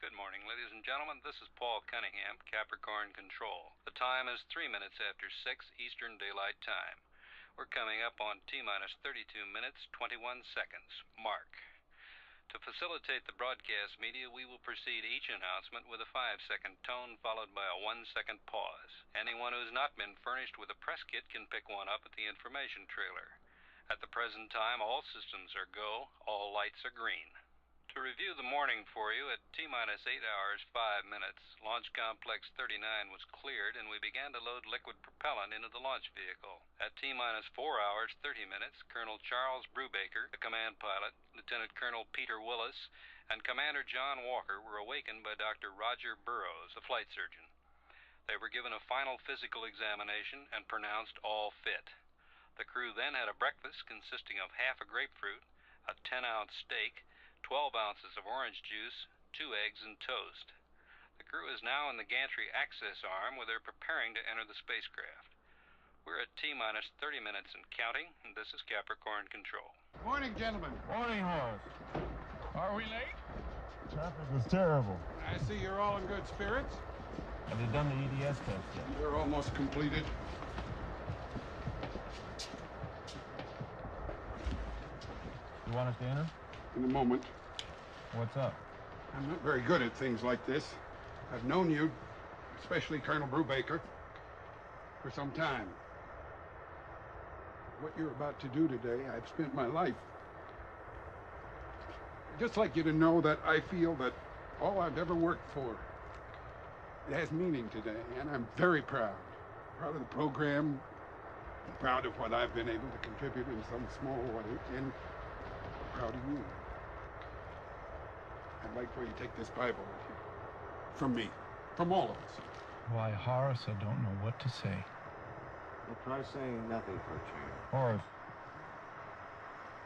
Good morning, ladies and gentlemen. This is Paul Cunningham, Capricorn Control. The time is 3 minutes after 6 Eastern Daylight Time. We're coming up on T-minus 32 minutes, 21 seconds. Mark. To facilitate the broadcast media, we will precede each announcement with a 5-second tone followed by a 1-second pause. Anyone who has not been furnished with a press kit can pick one up at the information trailer. At the present time, all systems are go, all lights are green. To review the morning for you, at T-minus 8 hours, 5 minutes, Launch Complex 39 was cleared and we began to load liquid propellant into the launch vehicle. At T-minus 4 hours, 30 minutes, Colonel Charles Brubaker, the command pilot, Lieutenant Colonel Peter Willis, and Commander John Walker were awakened by Dr. Roger Burroughs, a flight surgeon. They were given a final physical examination and pronounced all fit. The crew then had a breakfast consisting of half a grapefruit, a 10-ounce steak, 12 ounces of orange juice, 2 eggs, and toast. The crew is now in the gantry access arm where they're preparing to enter the spacecraft. We're at T-minus 30 minutes and counting, and this is Capricorn Control. Morning, gentlemen. Morning, Horace. Are we late? Traffic was terrible. I see you're all in good spirits. Have you done the EDS test yet? They're almost completed. You want us to enter? In a moment. What's up? I'm not very good at things like this. I've known you, especially Colonel Brubaker, for some time. What you're about to do today, I've spent my life. I'd just like you to know that I feel that all I've ever worked for, it has meaning today, and I'm very proud. Proud of the program, proud of what I've been able to contribute in some small way, and proud of you. I'd like for you to take this Bible with you. From me. From all of us. Why, Horace, I don't know what to say. Well, try saying nothing for a change. Horace,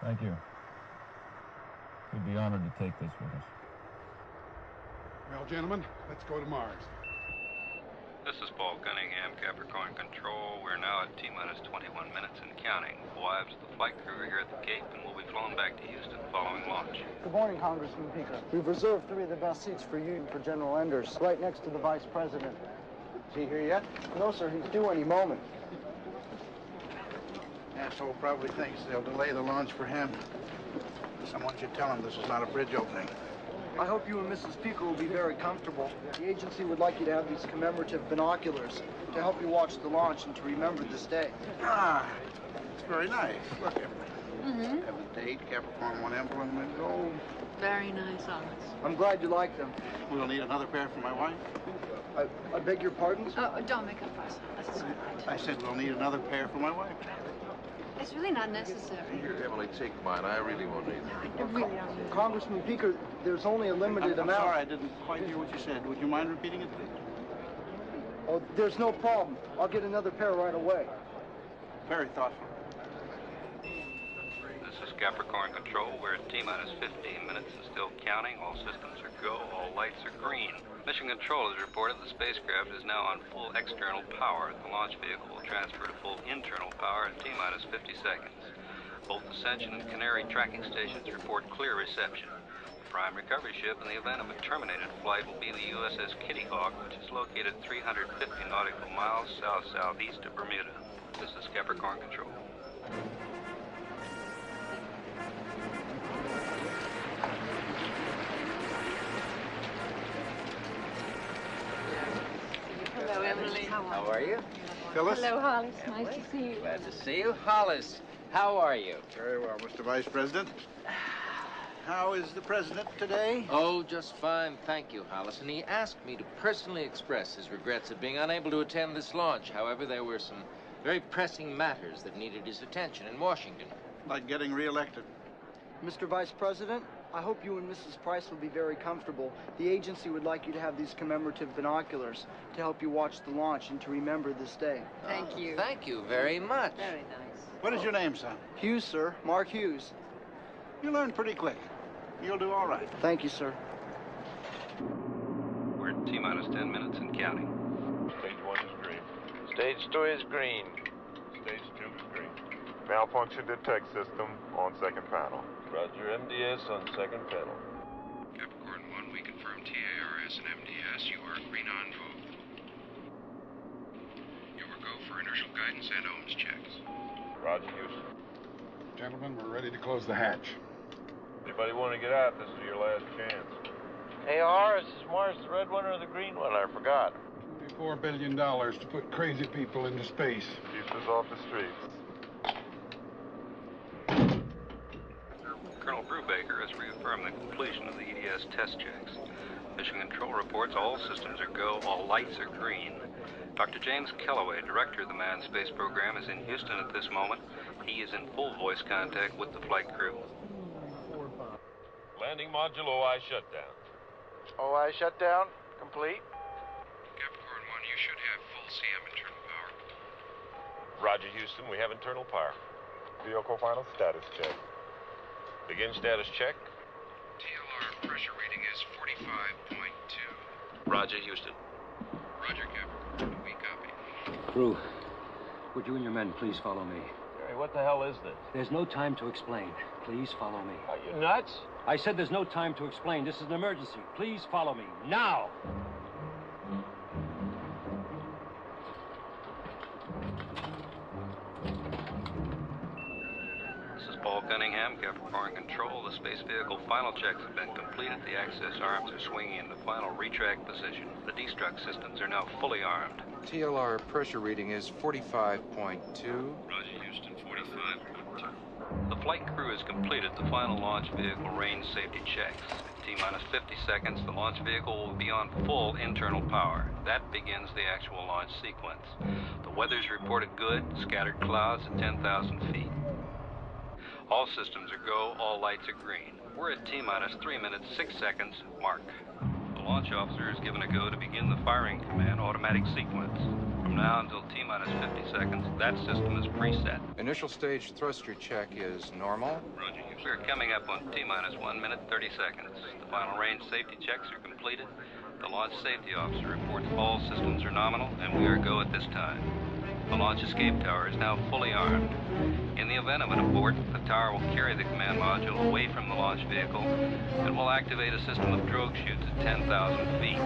thank you. We'd be honored to take this with us. Well, gentlemen, let's go to Mars. This is Paul Cunningham, Capricorn Control. We're now at T-minus 21 minutes and counting. The wives of the flight crew are here at the gate and will be flown back to Houston following launch. Good morning, Congressman Peaker. We've reserved 3 of the best seats for you and for General Enders, right next to the Vice President. Is he here yet? No, sir, he's due any moment. Asshole probably thinks they'll delay the launch for him. Someone should tell him this is not a bridge opening. I hope you and Mrs. Peaker will be very comfortable. The agency would like you to have these commemorative binoculars to help you watch the launch and to remember this day. Ah, it's very nice. Look at it. Have a date, Capricorn One emblem, and gold. Very nice, Alice. I'm glad you like them. We'll need another pair for my wife. I beg your pardon? Don't make a fuss. That's all right. I said we'll need another pair for my wife. It's really not necessary. Here, Emily, take mine. I really won't need them. I really don't need it. Congressman Peaker, there's only a limited I'm amount. sorry, I didn't quite hear what you said. Would you mind repeating it, please? Oh, there's no problem. I'll get another pair right away. Very thoughtful. This is Capricorn Control. We're at T-minus 15 minutes and still counting. All systems are go. All lights are green. Mission Control has reported the spacecraft is now on full external power. The launch vehicle will transfer to full internal power in T-minus 50 seconds. Both Ascension and Canary tracking stations report clear reception. The prime recovery ship in the event of a terminated flight will be the USS Kitty Hawk, which is located 350 nautical miles south-southeast of Bermuda. This is Capricorn Control. Hello, Emily. How are you? Phyllis? Hello, Hollis. Nice to see you. Glad to see you. Hollis, how are you? Very well, Mr. Vice President. How is the President today? Oh, just fine, thank you, Hollis. And he asked me to personally express his regrets at being unable to attend this launch. However, there were some very pressing matters that needed his attention in Washington. Like getting reelected. Mr. Vice President, I hope you and Mrs. Price will be very comfortable. The agency would like you to have these commemorative binoculars to help you watch the launch and to remember this day. Thank you. Thank you very much. Very nice. What is your name, son? Hughes, sir. Mark Hughes. You learn pretty quick. You'll do all right. Thank you, sir. We're at T-minus 10 minutes and counting. Stage 1 is green. Stage 2 is green. Stage 2 is green. Malfunction detect system on second panel. Roger, MDS on second panel. Capricorn One we confirm TARS and MDS. You are green on move. You are go for inertial guidance and ohms checks. Roger, Houston. Gentlemen, we're ready to close the hatch. Anybody want to get out? This is your last chance. Hey, Horace, is Mars the red one or the green one? I forgot. $4 billion to put crazy people into space. Keeps us off the streets. Colonel Brubaker has reaffirmed the completion of the EDS test checks. Mission Control reports all systems are go, all lights are green. Dr. James Kellaway, director of the Manned Space Program, is in Houston at this moment. He is in full voice contact with the flight crew. Landing module OI shutdown. OI shutdown complete. Capricorn One, you should have full CM internal power. Roger, Houston. We have internal power. Vehicle final status check. Begin status check. TLR pressure reading is 45.2. Roger, Houston. Roger, Capricorn. We copy. Crew, would you and your men please follow me? Hey, what the hell is this? There's no time to explain. Please follow me. Are you nuts? I said there's no time to explain. This is an emergency. Please follow me. Now! This is Paul Cunningham, Capricorn Control. The space vehicle final checks have been completed. The access arms are swinging into final retract position. The destruct systems are now fully armed. TLR pressure reading is 45.2. Roger, Houston, 45.2. The flight crew has completed the final launch vehicle range safety checks. At T-minus 50 seconds, the launch vehicle will be on full internal power. That begins the actual launch sequence. The weather's reported good, scattered clouds at 10,000 feet. All systems are go, all lights are green. We're at T-minus 3 minutes, 6 seconds, mark. The launch officer is given a go to begin the firing command automatic sequence. From now until T-minus 50 seconds, that system is preset. Initial stage thruster check is normal. Roger, Houston. We're coming up on T-minus 1 minute, 30 seconds. The final range safety checks are completed. The launch safety officer reports all systems are nominal, and we are go at this time. The launch escape tower is now fully armed. In the event of an abort, the tower will carry the command module away from the launch vehicle and will activate a system of drogue chutes at 10,000 feet.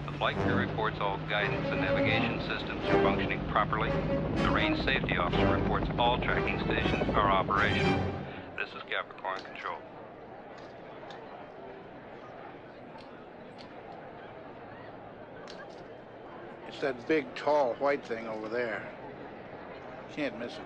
The flight crew reports all guidance and navigation systems are functioning properly. The range safety officer reports all tracking stations are operational. This is Capricorn Control. It's that big, tall, white thing over there. Can't miss it.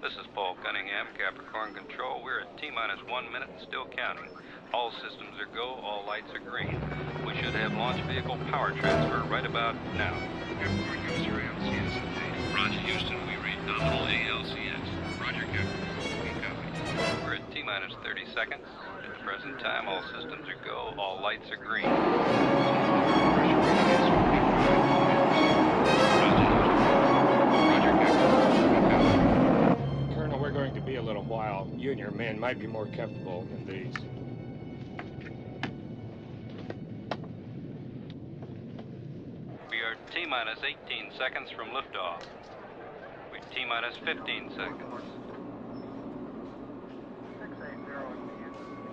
This is Paul Cunningham, Capricorn Control. We're at T-minus 1 minute and still counting. All systems are go, all lights are green. We should have launch vehicle power transfer right about now. Capricorn, give us your ALCS update. Roger, Houston, we read nominal ALCS. Roger, Capricorn. We copy. We're at T-minus 30 seconds. At the present time, all systems are go, all lights are green. Colonel, we're going to be a little while. You and your men might be more comfortable in these. We are T-minus 18 seconds from liftoff. We're T-minus 15 seconds.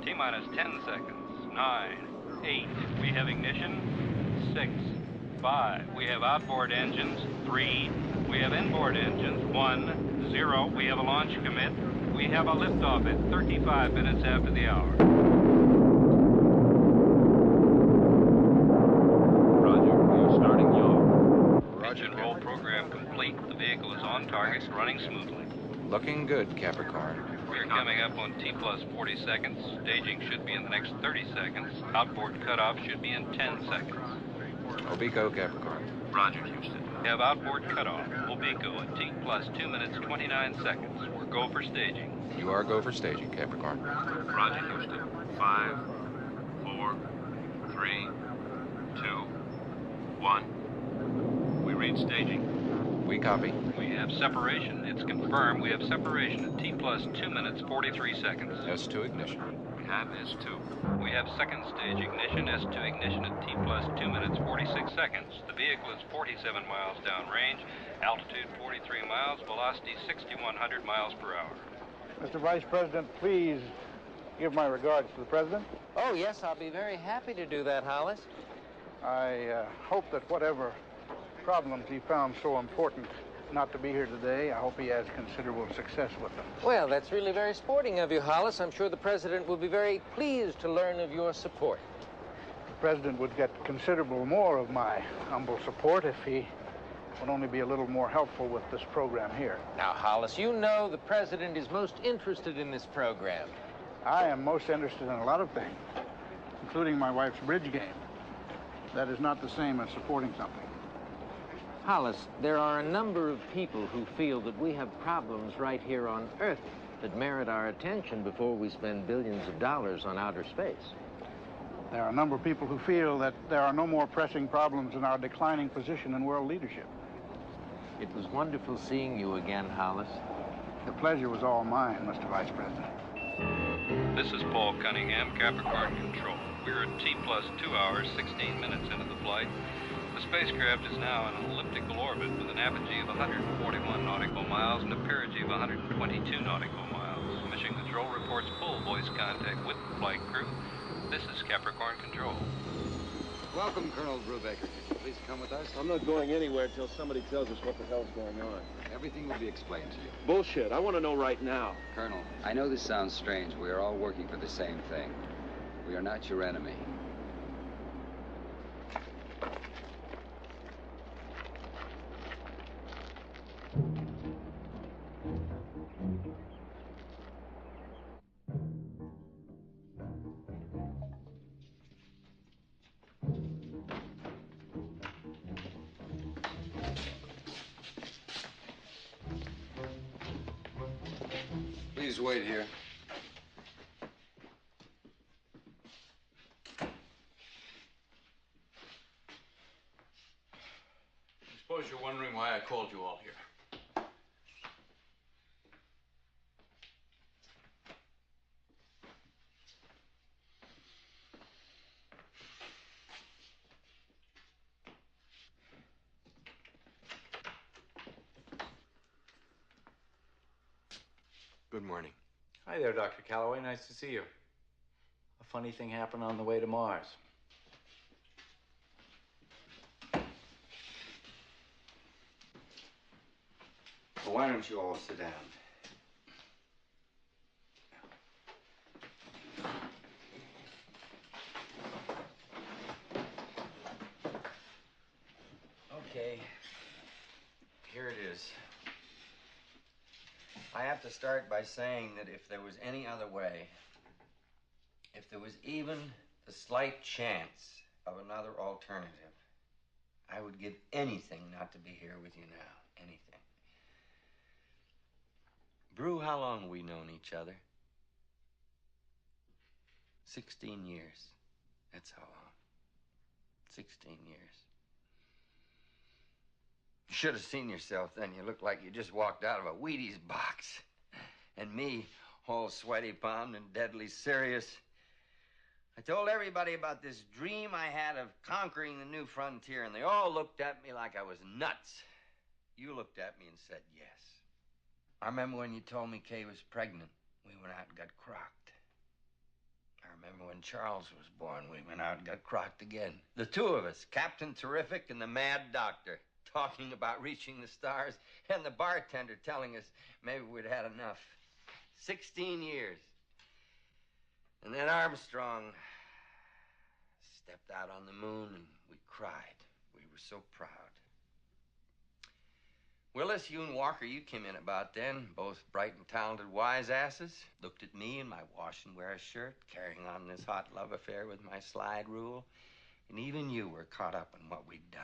T-minus 10 seconds. 9, 8. We have ignition. 6, 5. We have outboard engines. 3. We have inboard engines. 1, 0. We have a launch commit. We have a liftoff at 35 minutes after the hour. Roger, we are starting yaw. Engine roll program complete. The vehicle is on target, running smoothly. Looking good, Capricorn. We're coming up on T-plus 40 seconds. Staging should be in the next 30 seconds. Outboard cutoff should be in 10 seconds. Obico, Capricorn. Roger, Houston. We have outboard cutoff. Obico at T-plus 2 minutes, 29 seconds. We're go for staging. You are go for staging, Capricorn. Roger, Houston. 5, 4, 3, 2, 1. We read staging. We copy. We have separation. It's confirmed. We have separation at T-plus 2 minutes, 43 seconds. S2 ignition. We have S2. We have second stage ignition, S2 ignition at T-plus 2 minutes, 46 seconds. The vehicle is 47 miles downrange, altitude 43 miles, velocity 6,100 miles per hour. Mr. Vice President, please give my regards to the President. Oh, yes, I'll be very happy to do that, Hollis. I hope that whatever problems he found so important not to be here today, I hope he has considerable success with them. Well, that's really very sporting of you, Hollis. I'm sure the President will be very pleased to learn of your support. The President would get considerable more of my humble support if he would only be a little more helpful with this program here. Now, Hollis, you know the President is most interested in this program. I am most interested in a lot of things, including my wife's bridge game. That is not the same as supporting something. Hollis, there are a number of people who feel that we have problems right here on Earth that merit our attention before we spend billions of dollars on outer space. There are a number of people who feel that there are no more pressing problems in our declining position in world leadership. It was wonderful seeing you again, Hollis. The pleasure was all mine, Mr. Vice President. This is Paul Cunningham, Capricorn Control. We're at T plus 2 hours, 16 minutes into the flight. The spacecraft is now in an elliptical orbit with an apogee of 141 nautical miles and a perigee of 122 nautical miles. Mission Control reports full voice contact with the flight crew. This is Capricorn Control. Welcome, Colonel Brubaker. Could you please come with us? I'm not going anywhere till somebody tells us what the hell's going on. Everything will be explained to you. Bullshit. I want to know right now. Colonel, I know this sounds strange. We are all working for the same thing. We are not your enemy. Please wait here. I suppose you're wondering why I called you all here. Good morning. Hi there, Dr. Calloway. Nice to see you. A funny thing happened on the way to Mars. Well, why don't you all sit down? Okay. Here it is. I have to start by saying that if there was any other way, if there was even the slight chance of another alternative, I would give anything not to be here with you now. Anything. Brew, how long have we known each other? 16 years. That's how long. 16 years. You should have seen yourself then. You looked like you just walked out of a Wheaties box. And me, all sweaty palmed and deadly serious. I told everybody about this dream I had of conquering the new frontier, and they all looked at me like I was nuts. You looked at me and said yes. I remember when you told me Kay was pregnant. We went out and got crocked. I remember when Charles was born. We went out and got crocked again. The two of us, Captain Terrific and the Mad Doctor, talking about reaching the stars, and the bartender telling us maybe we'd had enough. 16 years. And then Armstrong stepped out on the moon, and we cried. We were so proud. Willis, you and Walker, you came in about then, both bright and talented wise asses. Looked at me in my wash and wear shirt, carrying on this hot love affair with my slide rule. And even you were caught up in what we'd done.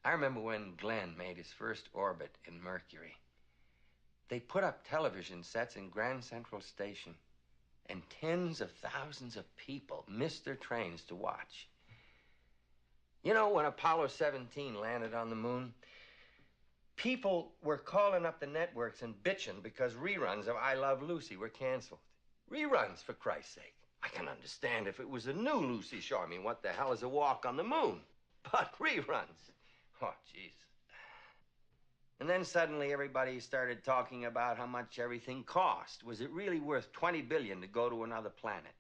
I remember when Glenn made his first orbit in Mercury. They put up television sets in Grand Central Station, and tens of thousands of people missed their trains to watch. You know, when Apollo 17 landed on the moon, people were calling up the networks and bitching because reruns of I Love Lucy were canceled. Reruns, for Christ's sake. I can understand if it was a new Lucy show. I mean, what the hell is a walk on the moon? But reruns. Oh, jeez. And then suddenly everybody started talking about how much everything cost. Was it really worth $20 billion to go to another planet?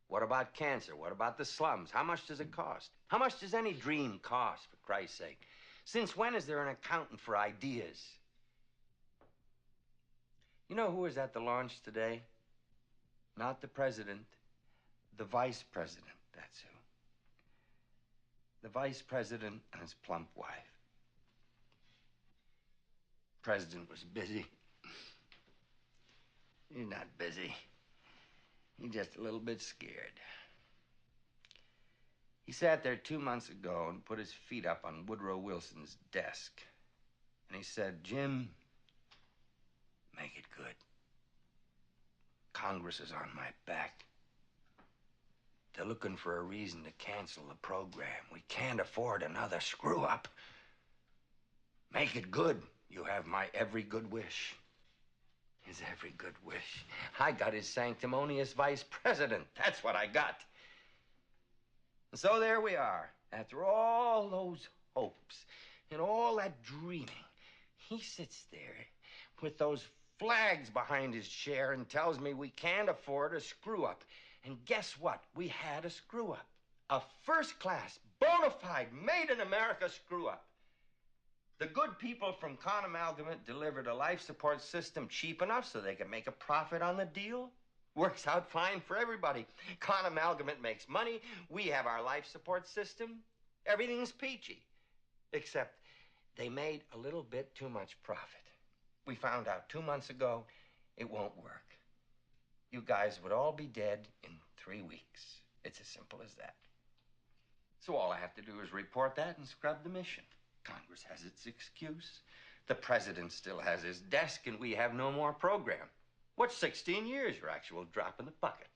What about cancer? What about the slums? How much does it cost? How much does any dream cost, for Christ's sake? Since when is there an accountant for ideas? You know who was at the launch today? Not the president, the vice president, that's who. The vice president and his plump wife. President was busy. He's not busy. He's just a little bit scared. He sat there 2 months ago and put his feet up on Woodrow Wilson's desk. And he said, "Jim, make it good. Congress is on my back. They're looking for a reason to cancel the program. We can't afford another screw-up. Make it good. You have my every good wish." His every good wish. I got his sanctimonious vice president. That's what I got. And so there we are. After all those hopes and all that dreaming, he sits there with those flags behind his chair and tells me we can't afford a screw-up. And guess what? We had a screw-up. A first-class, bona fide, made-in-America screw-up. The good people from Con Amalgamate delivered a life support system cheap enough so they could make a profit on the deal. Works out fine for everybody. Con Amalgamate makes money. We have our life support system. Everything's peachy. Except they made a little bit too much profit. We found out 2 months ago it won't work. You guys would all be dead in 3 weeks. It's as simple as that. So all I have to do is report that and scrub the mission. Congress has its excuse. The president still has his desk, and we have no more program. What's 16 years? Your actual drop in the bucket.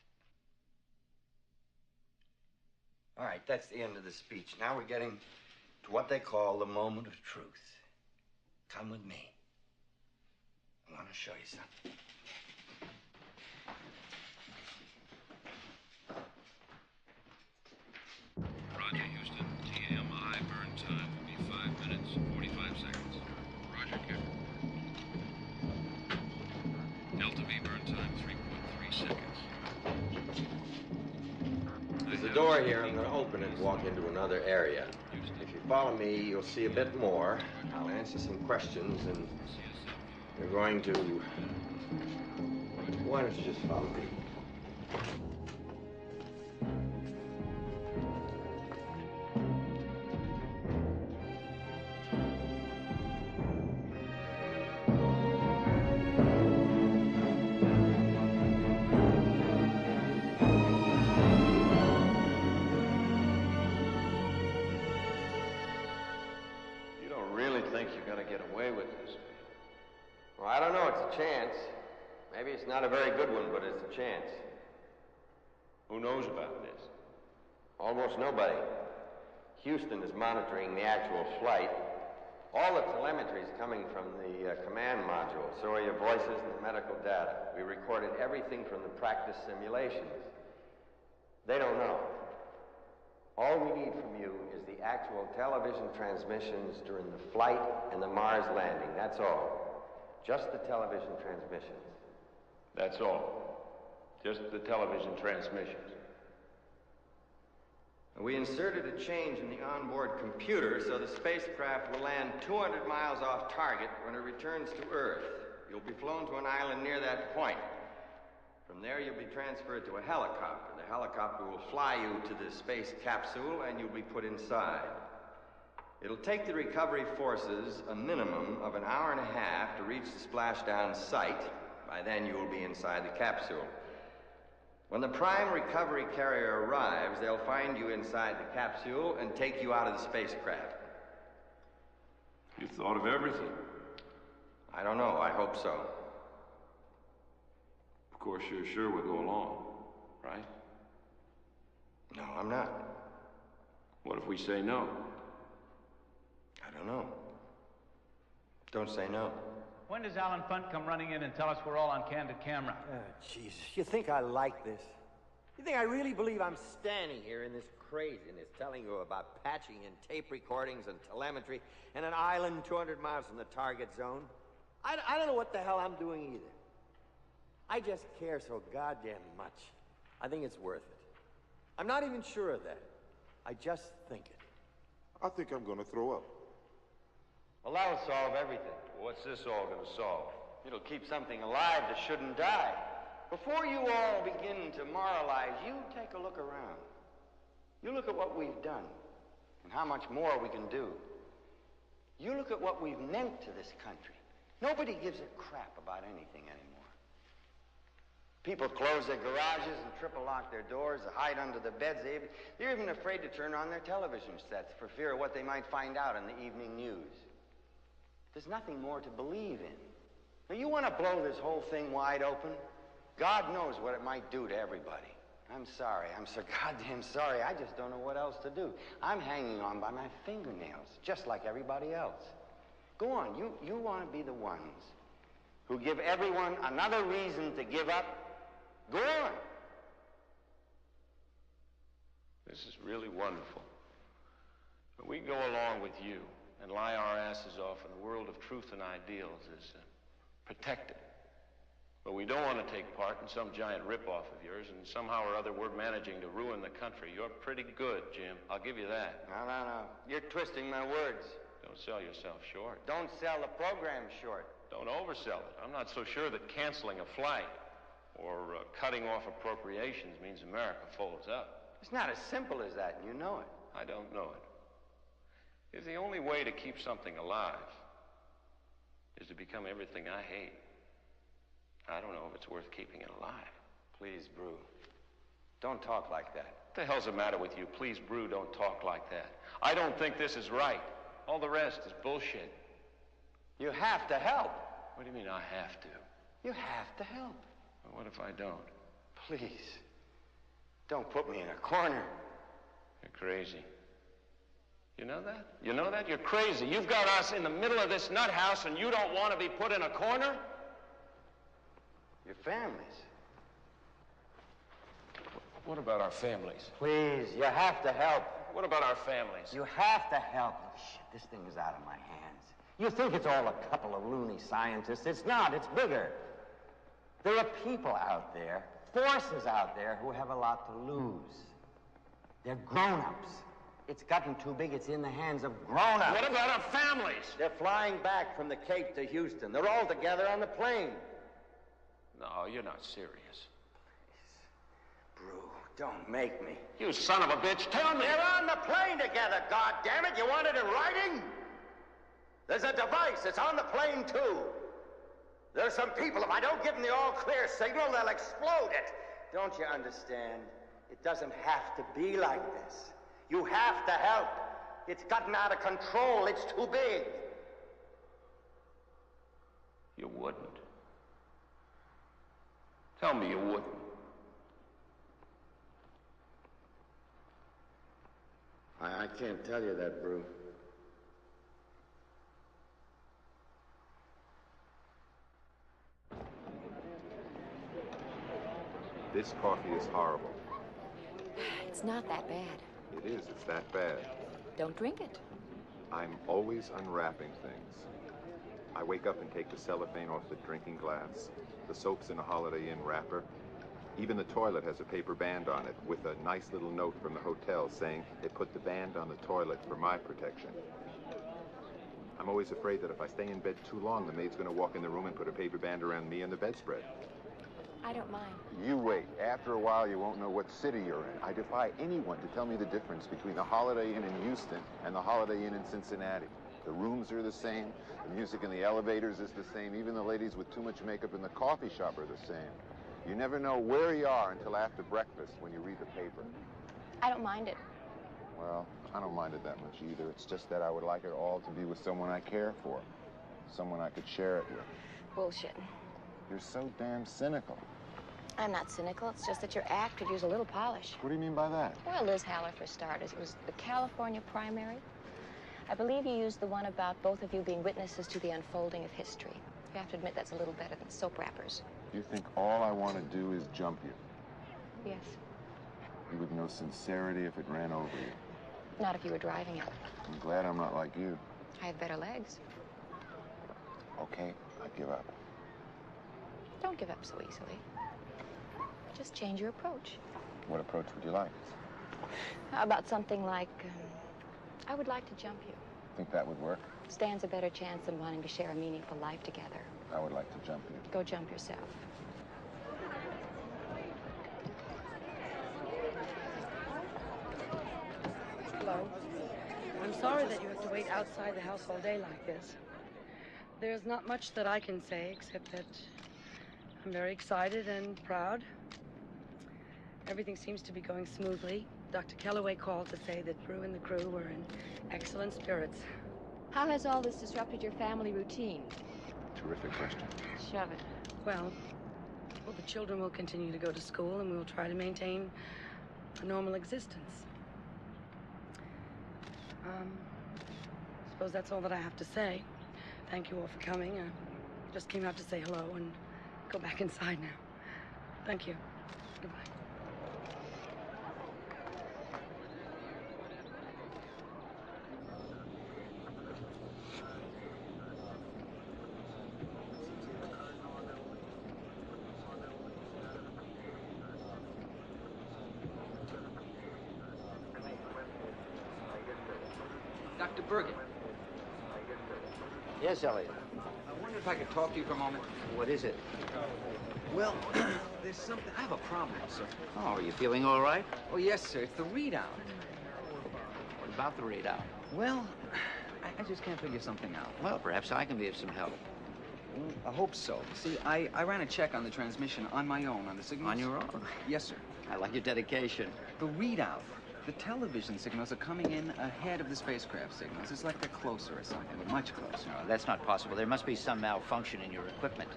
All right, that's the end of the speech. Now we're getting to what they call the moment of truth. Come with me. I want to show you something. Roger, Houston. TMI burn time will be 5 minutes, 45 seconds. Roger, Capricorn. Delta V burn time, 3.3 seconds. There's a door here. I'm going to open it and walk into another area. If you follow me, you'll see a bit more. I'll answer some questions, and you're going to... Why don't you just follow me? Well, I don't know. It's a chance. Maybe it's not a very good one, but it's a chance. Who knows about this? Almost nobody. Houston is monitoring the actual flight. All the telemetry is coming from the command module. So are your voices and the medical data. We recorded everything from the practice simulations. They don't know. All we need from you is the actual television transmissions during the flight and the Mars landing. That's all. Just the television transmissions. That's all. Just the television transmissions. We inserted a change in the onboard computer so the spacecraft will land 200 miles off target when it returns to Earth. You'll be flown to an island near that point. From there, you'll be transferred to a helicopter. The helicopter will fly you to the space capsule, and you'll be put inside. It'll take the recovery forces a minimum of an hour and a half to reach the splashdown site. By then, you will be inside the capsule. When the prime recovery carrier arrives, they'll find you inside the capsule and take you out of the spacecraft. You thought of everything. I don't know. I hope so. Of course, you're sure we'll go along, right? No, I'm not. What if we say no? I don't know. Don't say no. When does Alan Funt come running in and tell us we're all on candid camera? Jesus, you think I like this? You think I really believe I'm standing here in this craziness telling you about patching in tape recordings and telemetry and an island 200 miles from the target zone? I don't know what the hell I'm doing either. I just care so goddamn much. I think it's worth it. I'm not even sure of that. I just think it. I think I'm gonna throw up. Well, that'll solve everything. What's this all gonna solve? It'll keep something alive that shouldn't die. Before you all begin to moralize, you take a look around. You look at what we've done and how much more we can do. You look at what we've meant to this country. Nobody gives a crap about anything anymore. People close their garages and triple lock their doors, hide under the beds. They're even afraid to turn on their television sets for fear of what they might find out in the evening news. There's nothing more to believe in. Now, you want to blow this whole thing wide open? God knows what it might do to everybody. I'm sorry. I'm so goddamn sorry. I just don't know what else to do. I'm hanging on by my fingernails, just like everybody else. Go on. You want to be the ones who give everyone another reason to give up? Go on. This is really wonderful. But we go along with you and lie our asses off in a world of truth and ideals as protected. But we don't want to take part in some giant rip-off of yours, and somehow or other we're managing to ruin the country. You're pretty good, Jim. I'll give you that. No. You're twisting my words. Don't sell yourself short. Don't sell the program short. Don't oversell it. I'm not so sure that canceling a flight or cutting off appropriations means America folds up. It's not as simple as that, and you know it. I don't know it. If the only way to keep something alive is to become everything I hate, I don't know if it's worth keeping it alive. Please, Brew. Don't talk like that. What the hell's the matter with you? Please, Brew, don't talk like that. I don't think this is right. All the rest is bullshit. You have to help. What do you mean I have to? You have to help. Well, what if I don't? Please. Don't put me in a corner. You're crazy. You know that? You know that? You're crazy. You've got us in the middle of this nut house and you don't want to be put in a corner? Your families. What about our families? Please, you have to help. What about our families? You have to help. Shit, this thing is out of my hands. You think it's all a couple of loony scientists. It's not. It's bigger. There are people out there, forces out there, who have a lot to lose. They're grown-ups. It's gotten too big. It's in the hands of grown-ups. What about our families? They're flying back from the Cape to Houston. They're all together on the plane. No, you're not serious. Brew, don't make me. You son of a bitch, tell me! They're on the plane together, goddammit! You want it in writing? There's a device. It's on the plane, too. There's some people, if I don't give them the all-clear signal, they'll explode it. Don't you understand? It doesn't have to be like this. You have to help. It's gotten out of control. It's too big. You wouldn't. Tell me you wouldn't. I can't tell you that, Brew. This coffee is horrible. It's not that bad. It is. It's that bad. Don't drink it. I'm always unwrapping things. I wake up and take the cellophane off the drinking glass. The soap's in a Holiday Inn wrapper. Even the toilet has a paper band on it with a nice little note from the hotel saying they put the band on the toilet for my protection. I'm always afraid that if I stay in bed too long, the maid's going to walk in the room and put a paper band around me and the bedspread. I don't mind. You wait. After a while, you won't know what city you're in. I defy anyone to tell me the difference between the Holiday Inn in Houston and the Holiday Inn in Cincinnati. The rooms are the same. The music in the elevators is the same. Even the ladies with too much makeup in the coffee shop are the same. You never know where you are until after breakfast when you read the paper. I don't mind it. Well, I don't mind it that much either. It's just that I would like it all to be with someone I care for. Someone I could share it with. Bullshit. You're so damn cynical. I'm not cynical. It's just that your act could use a little polish. What do you mean by that? Well, Liz Haller, for starters. It was the California primary. I believe you used the one about both of you being witnesses to the unfolding of history. You have to admit that's a little better than soap wrappers. You think all I want to do is jump you? Yes. You would know sincerity if it ran over you. Not if you were driving it. I'm glad I'm not like you. I have better legs. Okay, I give up. Don't give up so easily. Just change your approach. What approach would you like? How about something like, I would like to jump you. Think that would work? Stands a better chance than wanting to share a meaningful life together. I would like to jump you. Go jump yourself. Hello. I'm sorry that you have to wait outside the house all day like this. There's not much that I can say except that I'm very excited and proud. Everything seems to be going smoothly. Dr. Kellaway called to say that Brew and the crew were in excellent spirits. How has all this disrupted your family routine? Terrific question. Shove it. Well, the children will continue to go to school and we'll try to maintain a normal existence. Suppose that's all that I have to say. Thank you all for coming. I just came out to say hello and go back inside now. Thank you. Goodbye. Dr. Bergen. Yes, Elliot. I wonder if I could talk to you for a moment. What is it? Well, there's something. I have a problem, sir. Oh, are you feeling all right? Oh, yes, sir. It's the readout. What about the readout? Well, I just can't figure something out. Well, perhaps I can be of some help. Well, I hope so. See, I ran a check on the transmission on my own on the signals. On your own? Yes, sir. I like your dedication. The readout. The television signals are coming in ahead of the spacecraft signals. It's like they're closer or something, much closer. No, that's not possible. There must be some malfunction in your equipment.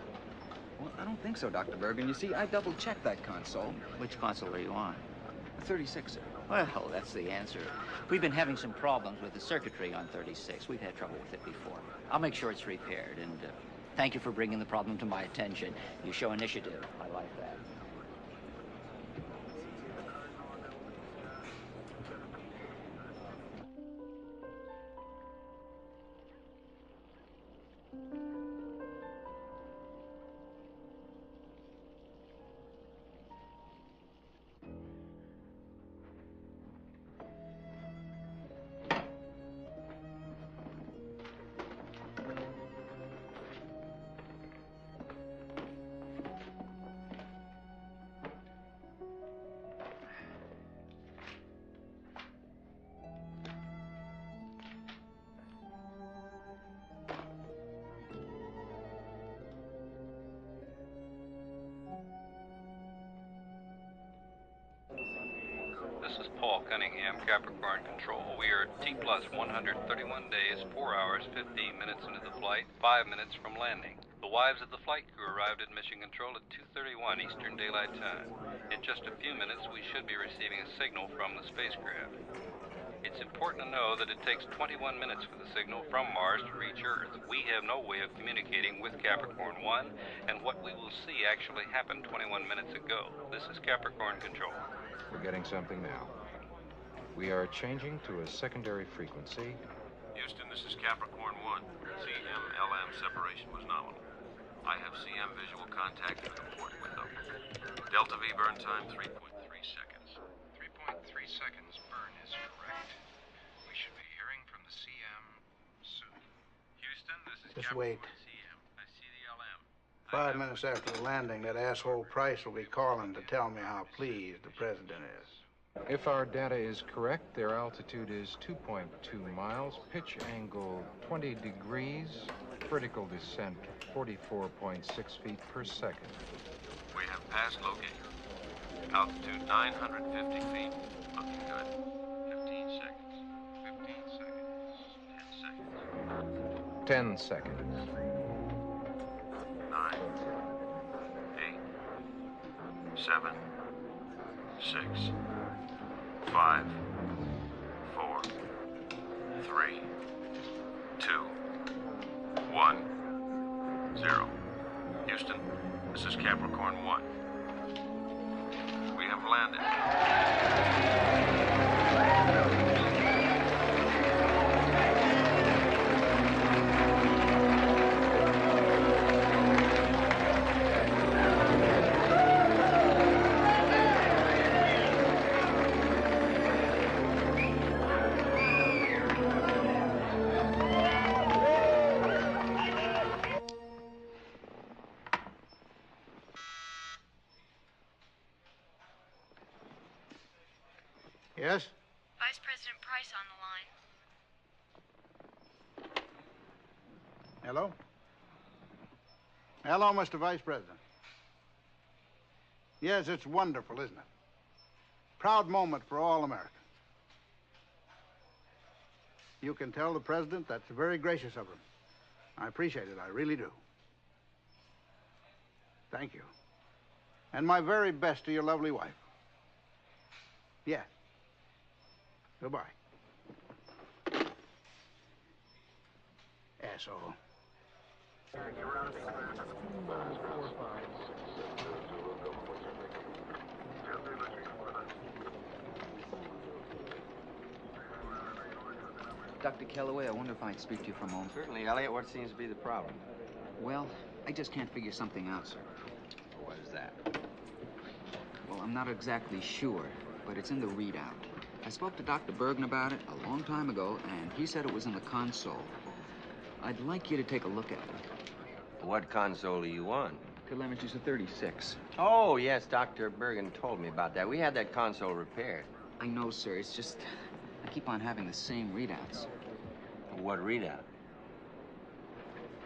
Well, I don't think so, Dr. Bergen. You see, I double-checked that console. Which console are you on? 36, sir. Well, that's the answer. We've been having some problems with the circuitry on 36. We've had trouble with it before. I'll make sure it's repaired, and thank you for bringing the problem to my attention. You show initiative. I like that. This is Paul Cunningham, Capricorn Control. We are T plus 131 days, 4 hours, 15 minutes into the flight, 5 minutes from landing. The wives of the flight crew arrived at Mission Control at 2:31 Eastern Daylight Time. In just a few minutes, we should be receiving a signal from the spacecraft. It's important to know that it takes 21 minutes for the signal from Mars to reach Earth. We have no way of communicating with Capricorn One, and what we will see actually happened 21 minutes ago. This is Capricorn Control. We're getting something now. We are changing to a secondary frequency. Houston, this is Capricorn One. CM-LM separation was nominal. I have CM visual contact through the port window. Delta V burn time 3.3 seconds. 3.3 seconds burn is correct. We should be hearing from the CM soon. Houston, this is Just Capricorn wait. CM. I see the LM. 5 minutes after the landing, that asshole Price will be calling to tell me how pleased the president is. If our data is correct, their altitude is 2.2 miles, pitch angle 20 degrees, vertical descent 44.6 feet per second. We have passed locator. Altitude 950 feet. Looking good. 15 seconds. 15 seconds. 10 seconds. 10 seconds. 9, 8, 7, 6, 5, 4, 3, 2, 1, 0. Houston, this is Capricorn One. We have landed. Yes? Vice President Price on the line. Hello? Hello, Mr. Vice President. Yes, it's wonderful, isn't it? Proud moment for all Americans. You can tell the President that's very gracious of him. I appreciate it, I really do. Thank you. And my very best to your lovely wife. Yes. Goodbye. Asshole. Dr. Kellaway, I wonder if I could speak to you for a moment. Certainly, Elliot. What seems to be the problem? Well, I just can't figure something out, sir. What is that? Well, I'm not exactly sure, but it's in the readout. I spoke to Dr. Bergen about it a long time ago, and he said it was in the console. I'd like you to take a look at it. What console are you on? Telemetry's a 36. Oh, yes, Dr. Bergen told me about that. We had that console repaired. I know, sir. It's just I keep on having the same readouts. What readout?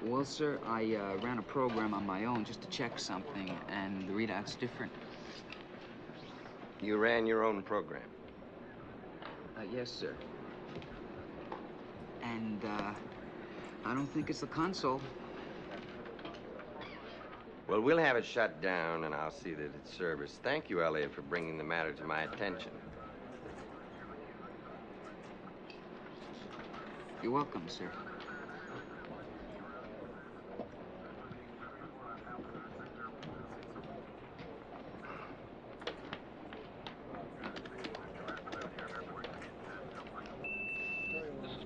Well, sir, I ran a program on my own just to check something, and the readout's different. You ran your own program? Yes, sir. And, I don't think it's the console. Well, we'll have it shut down, and I'll see that it's serviced. Thank you, Elliot, for bringing the matter to my attention. You're welcome, sir.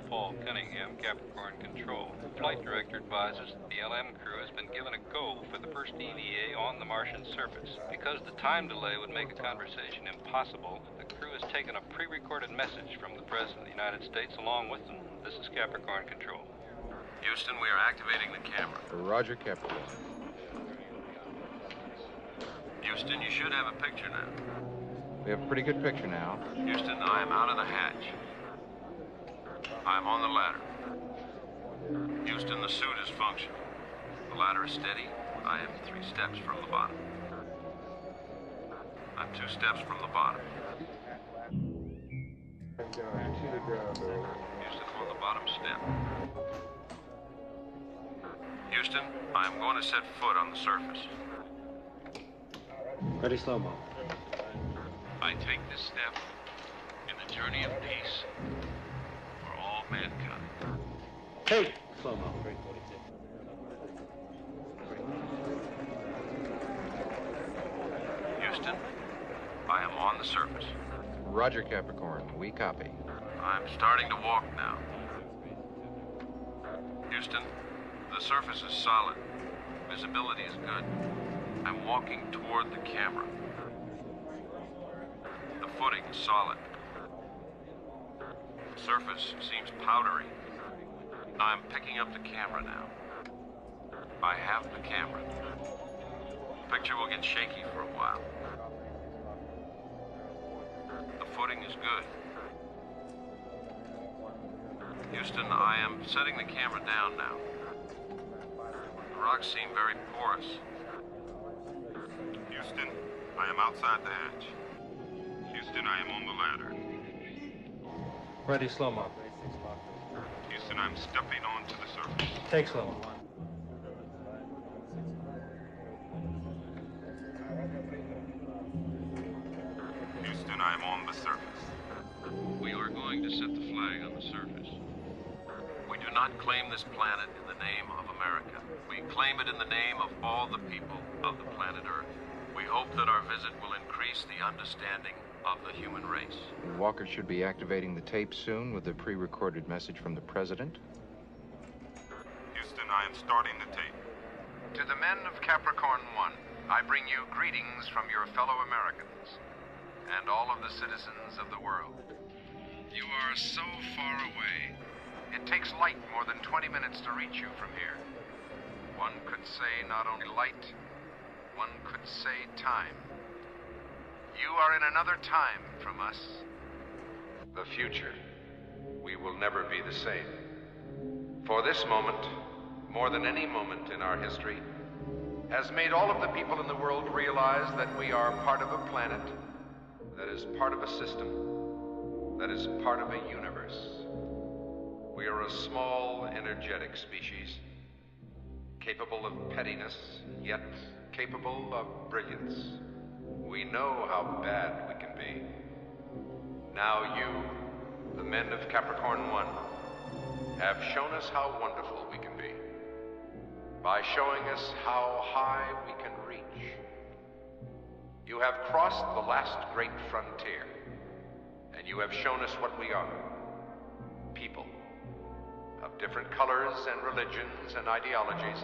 Paul Cunningham, Capricorn Control. The flight director advises that the LM crew has been given a go for the first EVA on the Martian surface. Because the time delay would make a conversation impossible, the crew has taken a pre-recorded message from the President of the United States along with them. This is Capricorn Control. Houston, we are activating the camera. Roger, Capricorn. Houston, you should have a picture now. We have a pretty good picture now. Houston, I am out of the hatch. I'm on the ladder. Houston, the suit is functioning. The ladder is steady. I am 3 steps from the bottom. I'm 2 steps from the bottom. Houston, I'm on the bottom step. Houston, I am going to set foot on the surface. Ready, slow-mo. I take this step in the journey of peace for all mankind. Hey! Slow-mo. Houston, I am on the surface. Roger, Capricorn. We copy. I'm starting to walk now. Houston, the surface is solid. Visibility is good. I'm walking toward the camera. The footing is solid. The surface seems powdery. I'm picking up the camera now. I have the camera. The picture will get shaky for a while. The footing is good. Houston, I am setting the camera down now. The rocks seem very porous. Houston, I am outside the hatch. Houston, I am on the ladder. Ready, slow-mo. Houston, I'm stepping onto the surface. Take slow-mo. Houston, I am on the surface. We are going to set the flag on the surface. We do not claim this planet in the name of America. We claim it in the name of all the people of the planet Earth. We hope that our visit will increase the understanding of the human race. Walker should be activating the tape soon with the pre-recorded message from the President. Houston, I am starting the tape. To the men of Capricorn One, I bring you greetings from your fellow Americans and all of the citizens of the world. You are so far away. It takes light more than 20 minutes to reach you from here. One could say not only light, one could say time. You are in another time from us, the future, we will never be the same. For this moment, more than any moment in our history, has made all of the people in the world realize that we are part of a planet that is part of a system, that is part of a universe. We are a small, energetic species, capable of pettiness, yet capable of brilliance. We know how bad we can be. Now you, the men of Capricorn One, have shown us how wonderful we can be by showing us how high we can reach. You have crossed the last great frontier, and you have shown us what we are. People of different colors and religions and ideologies,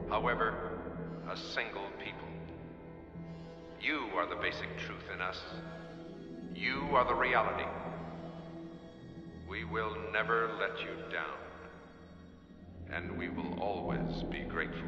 however, a single people. You are the basic truth in us. You are the reality. We will never let you down, and we will always be grateful.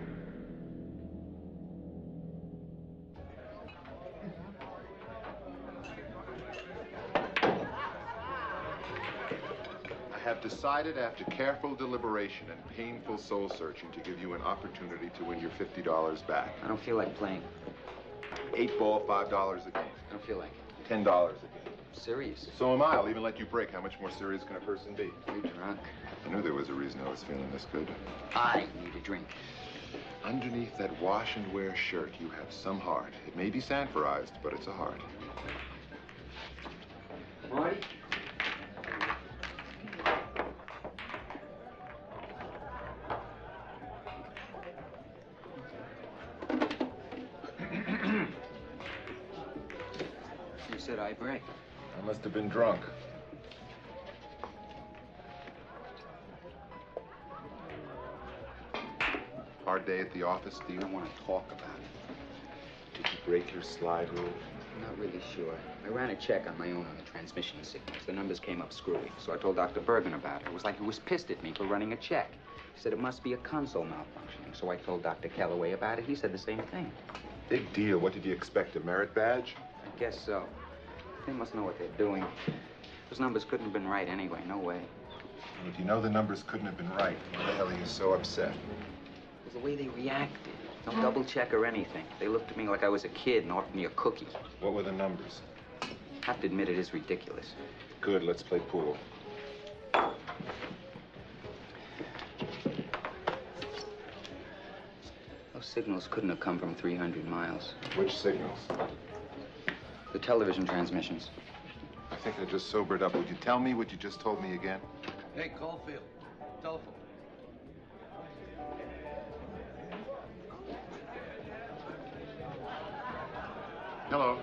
I have decided after careful deliberation and painful soul searching to give you an opportunity to win your $50 back. I don't feel like playing. 8-ball, $5 a game. I don't feel like it. $10 a game. Serious? So am I. I'll even let you break. How much more serious can a person be? You're drunk. I knew there was a reason I was feeling this good. I need a drink. Underneath that wash and wear shirt, you have some heart. It may be sanforized, but it's a heart. Marty? You said I break. I must have been drunk. Hard day at the office, do you? I don't want to talk about it. Did you break your slide rule? I'm not really sure. I ran a check on my own on the transmission signals. The numbers came up screwy, so I told Dr. Bergen about it. It was like he was pissed at me for running a check. He said it must be a console malfunctioning, so I told Dr. Calloway about it. He said the same thing. Big deal. What did you expect, a merit badge? I guess so. They must know what they're doing. Those numbers couldn't have been right anyway. No way. Well, if you know the numbers couldn't have been right, why the hell are you so upset? It was the way they reacted. No double check or anything. They looked at me like I was a kid and offered me a cookie. What were the numbers? Have to admit it is ridiculous. Good, let's play pool. Those signals couldn't have come from 300 miles. Which signals? The television transmissions. I think I just sobered up. Would you tell me what you just told me again? Hey, Caulfield. Telephone. Hello.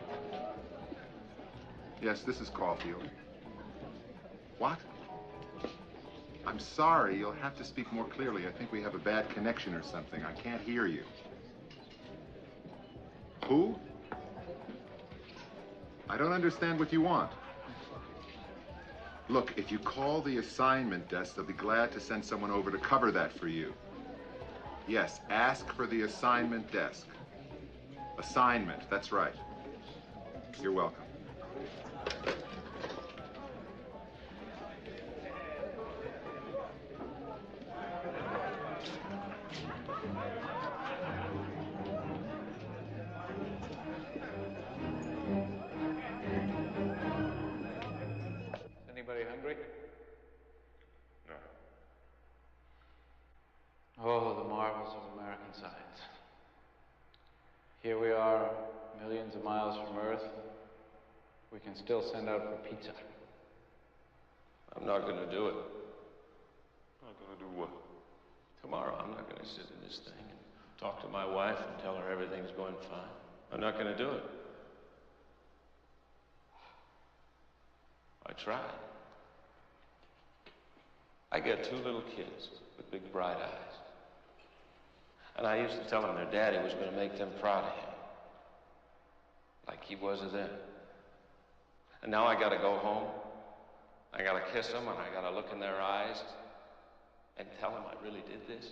Yes, this is Caulfield. What? I'm sorry, you'll have to speak more clearly. I think we have a bad connection or something. I can't hear you. Who? I don't understand what you want. Look, if you call the assignment desk, they'll be glad to send someone over to cover that for you. Yes, ask for the assignment desk. Assignment, that's right. You're welcome. Anybody hungry? No. Oh, the marvels of American science. Here we are, millions of miles from Earth. We can still send out for pizza. I'm not going to do it. Not gonna do what? Tomorrow, I'm not going to sit in this thing and talk to my wife and tell her everything's going fine. I'm not going to do it. I tried. I got two little kids with big bright eyes. And I used to tell them their daddy was going to make them proud of him. Like he was of them. And now I got to go home. I got to kiss them and I got to look in their eyes and tell them I really did this.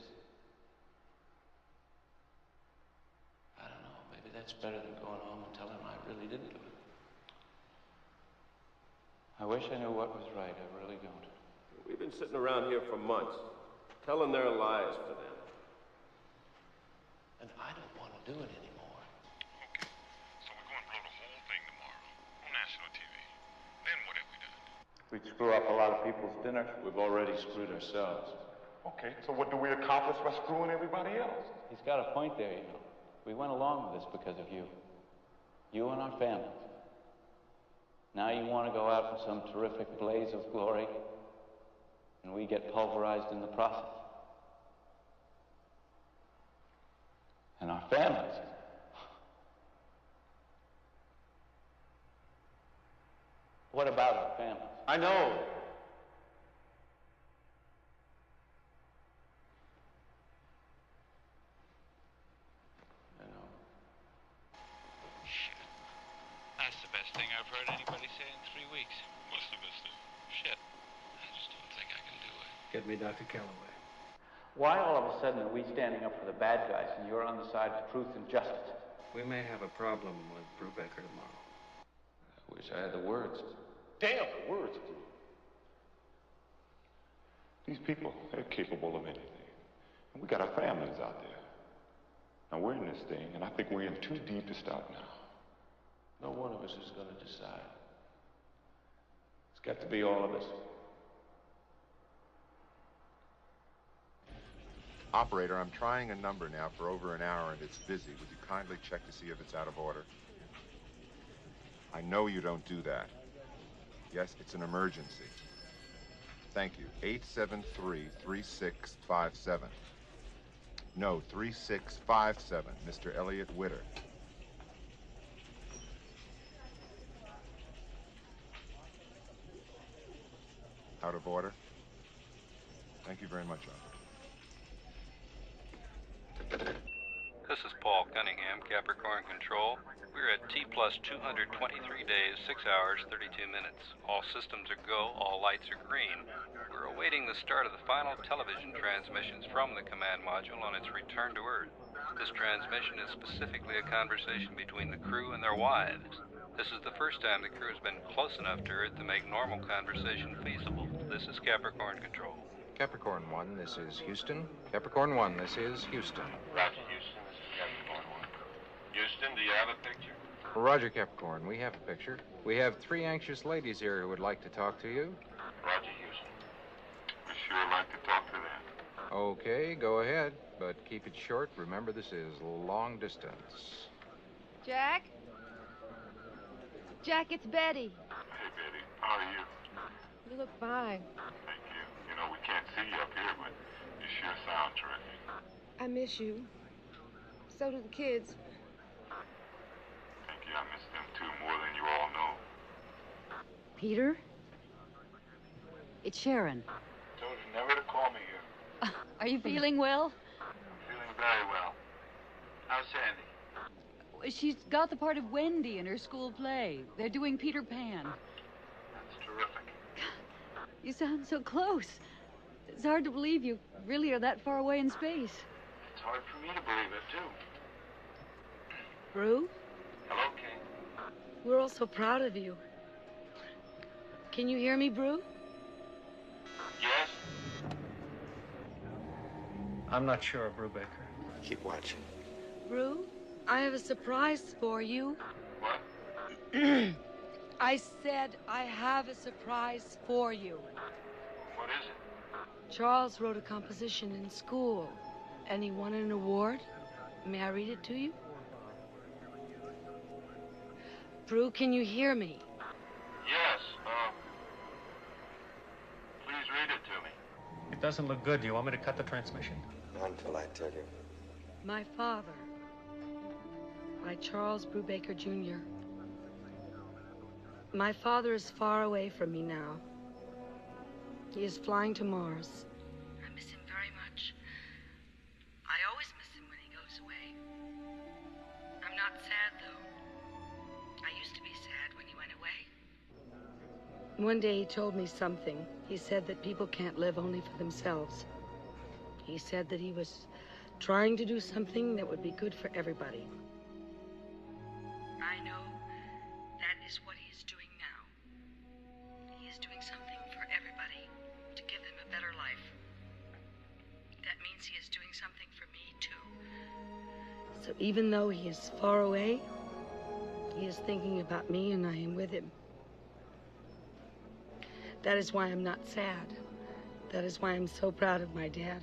I don't know. Maybe that's better than going home and telling them I really didn't do it. I wish I knew what was right. I really don't. We've been sitting around here for months, telling their lies for them. And I don't want to do it anymore. Okay, so we're going to blow the whole thing tomorrow on national TV. Then what have we done? We'd screw up a lot of people's dinners. We've already screwed ourselves. Okay, so what do we accomplish by screwing everybody else? He's got a point there, you know. We went along with this because of you. You and our families. Now you want to go out for some terrific blaze of glory, and we get pulverized in the process. And our families. What about our families? I know. Shit. That's the best thing I've heard anybody say in 3 weeks. What's the best thing? Shit. I just don't think I can do it. Get me Dr. Calloway. Why all of a sudden are we standing up for the bad guys and you're on the side of truth and justice? We may have a problem with Brubaker tomorrow. I wish I had the words. Damn, the words, Drew. These people, they're capable of anything. And we got our families out there. Now we're in this thing, and I think we're in too deep to stop now. No one of us is going to decide. It's got to be all of us. Operator, I'm trying a number now for over an hour and it's busy. Would you kindly check to see if it's out of order? I know you don't do that. Yes, it's an emergency. Thank you. 873-3657. No, 3657, Mr. Elliot Witter. Out of order? Thank you very much, Officer. This is Paul Cunningham, Capricorn Control. We're at T plus 223 days, 6 hours, 32 minutes. All systems are go, all lights are green. We're awaiting the start of the final television transmissions from the command module on its return to Earth. This transmission is specifically a conversation between the crew and their wives. This is the first time the crew has been close enough to Earth to make normal conversation feasible. This is Capricorn Control. Capricorn One, this is Houston. Capricorn One, this is Houston. Roger, Houston. This is Capricorn One. Houston, do you have a picture? Roger, Capricorn. We have a picture. We have 3 anxious ladies here who would like to talk to you. Roger, Houston. We sure like to talk to them. Okay, go ahead, but keep it short. Remember, this is long distance. Jack? Jack, it's Betty. Hey, Betty. How are you? You look fine. Thank you. You know, we can't see you up here, but you sure sound terrific. I miss you. So do the kids. Thank you. I miss them, too, more than you all know. Peter? It's Sharon. Told you never to call me here. Are you feeling well? Feeling very well. How's Sandy? She's got the part of Wendy in her school play. They're doing Peter Pan. That's terrific. You sound so close. It's hard to believe you really are that far away in space. It's hard for me to believe it, too. Brew, Hello, Kate. we're all so proud of you. Can you hear me, Brew? Yes? I'm not sure, Brubaker. Keep watching. Brew, I have a surprise for you. What? I said I have a surprise for you. What is it? Charles wrote a composition in school, and he won an award. May I read it to you? Brew, can you hear me? Yes, please read it to me. It doesn't look good. Do you want me to cut the transmission? Not until I tell you. My Father, by Charles Brubaker, Jr. My father is far away from me now. He is flying to Mars. I miss him very much. I always miss him when he goes away. I'm not sad, though. I used to be sad when he went away. One day he told me something. He said that people can't live only for themselves. He said that he was trying to do something that would be good for everybody. I know that is what he is doing now. everything for me, too. So even though he is far away, he is thinking about me and I am with him. That is why I'm not sad. That is why I'm so proud of my dad.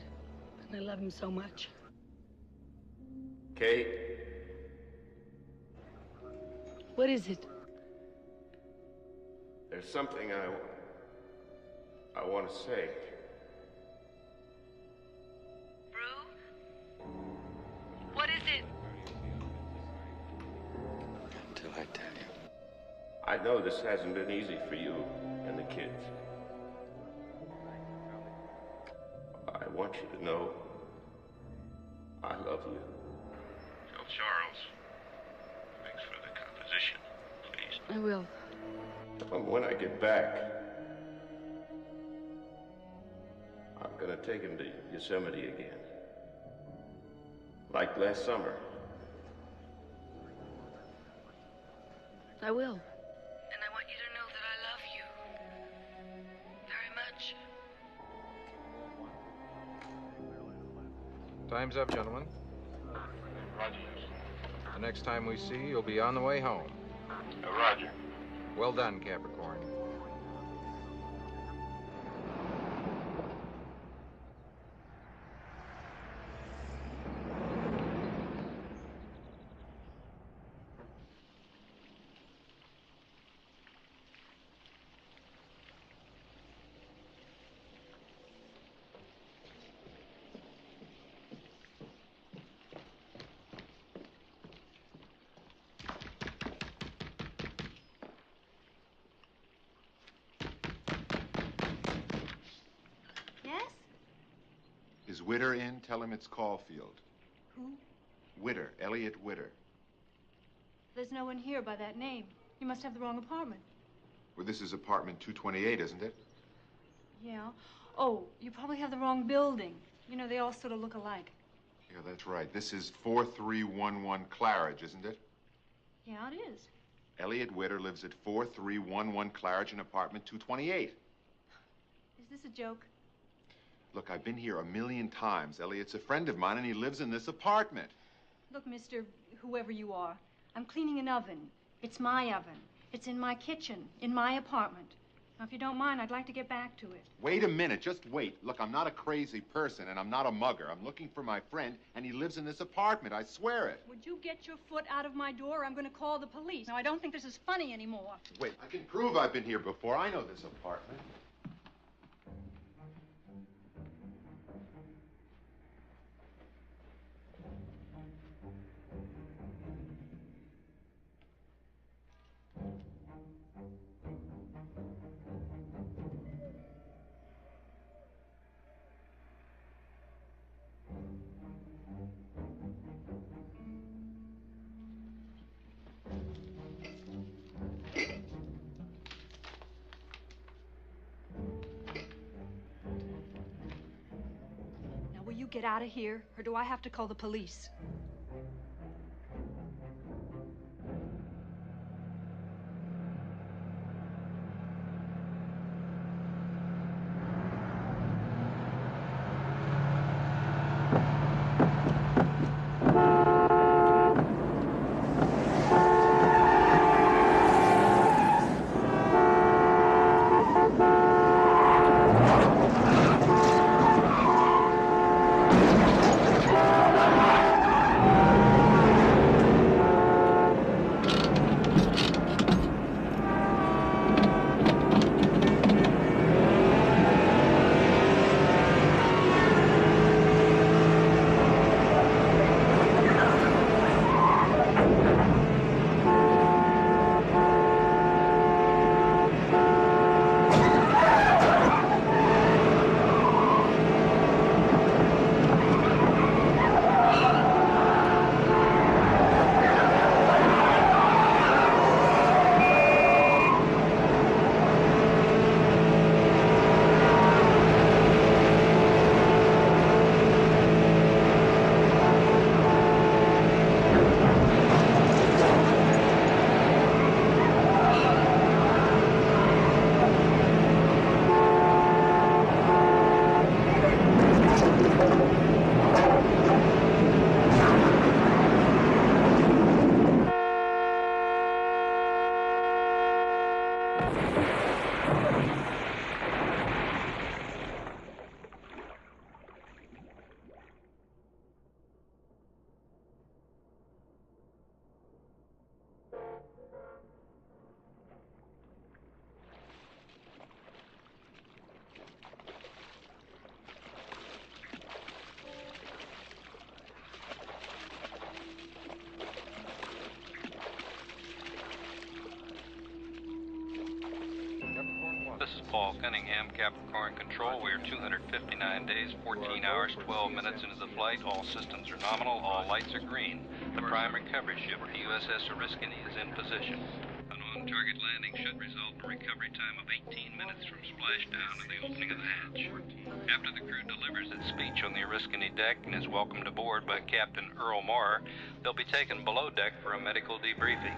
And I love him so much. Kate? What is it? There's something I want to say. What is it? Until I tell you. I know this hasn't been easy for you and the kids. I want you to know I love you. Tell Charles. Thanks for the composition, please. I will. When I get back, I'm gonna take him to Yosemite again. Like last summer. I will. And I want you to know that I love you. Very much. Time's up, gentlemen. The next time we see you, you'll be on the way home. Roger. Well done, Capricorn. Yes? Is Witter in? Tell him it's Caulfield. Who? Witter, Elliot Witter. There's no one here by that name. You must have the wrong apartment. Well, this is apartment 228, isn't it? Yeah. Oh, you probably have the wrong building. You know, they all sort of look alike. Yeah, that's right. This is 4311 Claridge, isn't it? Yeah, it is. Elliot Witter lives at 4311 Claridge in apartment 228. Is this a joke? Look, I've been here a million times. Elliot's a friend of mine, and he lives in this apartment. Look, Mr. Whoever you are, I'm cleaning an oven. It's my oven. It's in my kitchen, in my apartment. Now, if you don't mind, I'd like to get back to it. Wait a minute, just wait. Look, I'm not a crazy person, and I'm not a mugger. I'm looking for my friend, and he lives in this apartment. I swear it. Would you get your foot out of my door, or I'm going to call the police. Now, I don't think this is funny anymore. Wait, I can prove I've been here before. I know this apartment. Now, will you get out of here, or do I have to call the police? Paul Cunningham, Capricorn Control. We are 259 days, 14 hours, 12 minutes into the flight. All systems are nominal. All lights are green. The prime recovery ship, the USS Oriskany, is in position. An on-target landing should result in a recovery time of 18 minutes from splashdown and the opening of the hatch. After the crew delivers its speech on the Oriskany deck and is welcomed aboard by Captain Earl Moore, they'll be taken below deck for a medical debriefing.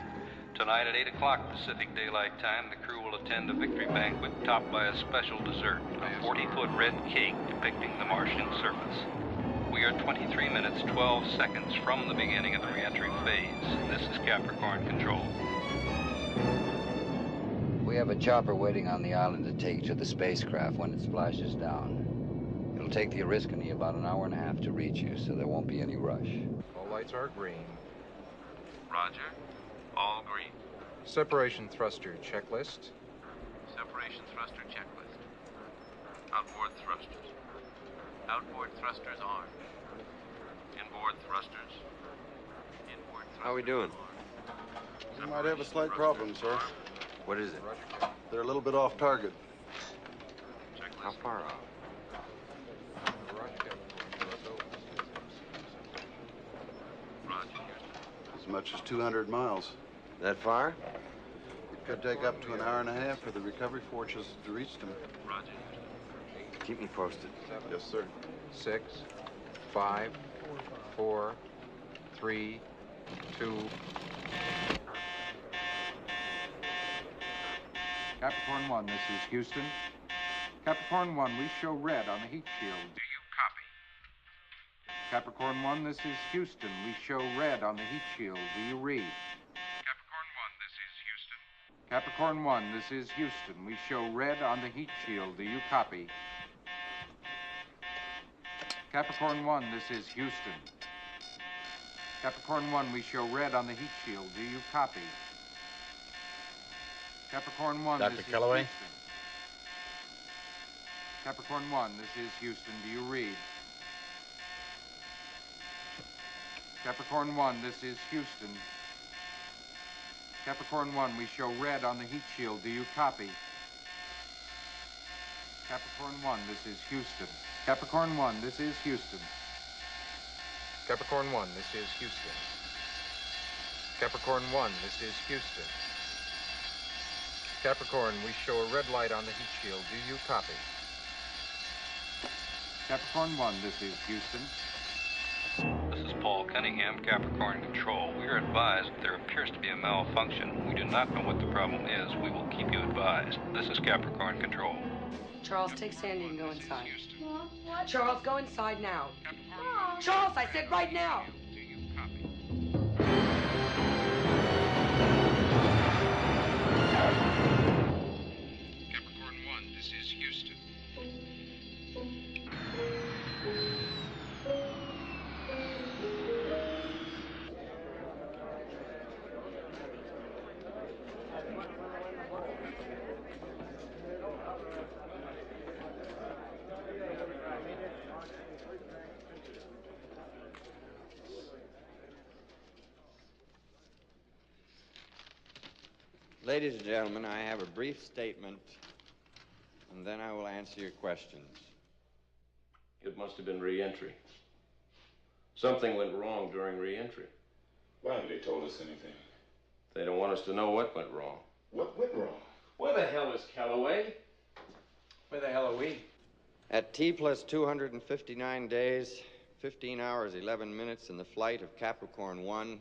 Tonight at 8 o'clock Pacific Daylight Time, the crew will attend a victory banquet topped by a special dessert, a 40-foot red cake depicting the Martian surface. We are 23 minutes, 12 seconds from the beginning of the reentry phase. This is Capricorn Control. We have a chopper waiting on the island to take you to the spacecraft when it splashes down. It'll take the Oriskany about an hour and a half to reach you, so there won't be any rush. All lights are green. Roger. All green. Separation thruster checklist. Separation thruster checklist. Outboard thrusters. Outboard thrusters armed. Inboard thrusters. Inboard thrusters. How are we doing? We might have a slight problem, sir. What is it? They're a little bit off target. How far off? As much as 200 miles. That far? It could take up to an hour and a half for the recovery forces to reach them. Roger. Keep me posted. Yes, sir. 6, 5, 4, 3, 2. Capricorn One, this is Houston. Capricorn One, we show red on the heat shield. Do you copy? Capricorn One, this is Houston. We show red on the heat shield. Do you read? Capricorn One, this is Houston. Capricorn One, this is Houston. We show red on the heat shield. Do you copy? Capricorn One, this is Houston. Capricorn One, we show red on the heat shield. Do you copy? Capricorn One, Dr. this Calloway? is Houston. Capricorn One, this is Houston. Do you read? Capricorn One, this is Houston. Capricorn One, we show red on the heat shield. Do you copy? Capricorn One, this is Houston. Capricorn One, this is Houston. Capricorn One, this is Houston. Capricorn One, this is Houston. Capricorn, we show a red light on the heat shield. Do you copy? Capricorn One, this is Houston. This is Paul Cunningham, Capricorn Control. We are advised that there appears to be a malfunction. We do not know what the problem is. We will keep you advised. This is Capricorn Control. Charles, take Sandy and go inside. Charles, go inside now. Charles, I said right now. Capricorn One, this is Houston. Ladies and gentlemen, I have a brief statement, and then I will answer your questions. It must have been re-entry. Something went wrong during re-entry. Why haven't they told us anything? They don't want us to know what went wrong. What went wrong? Where the hell is Calloway? Where the hell are we? At T plus 259 days, 15 hours, 11 minutes in the flight of Capricorn One,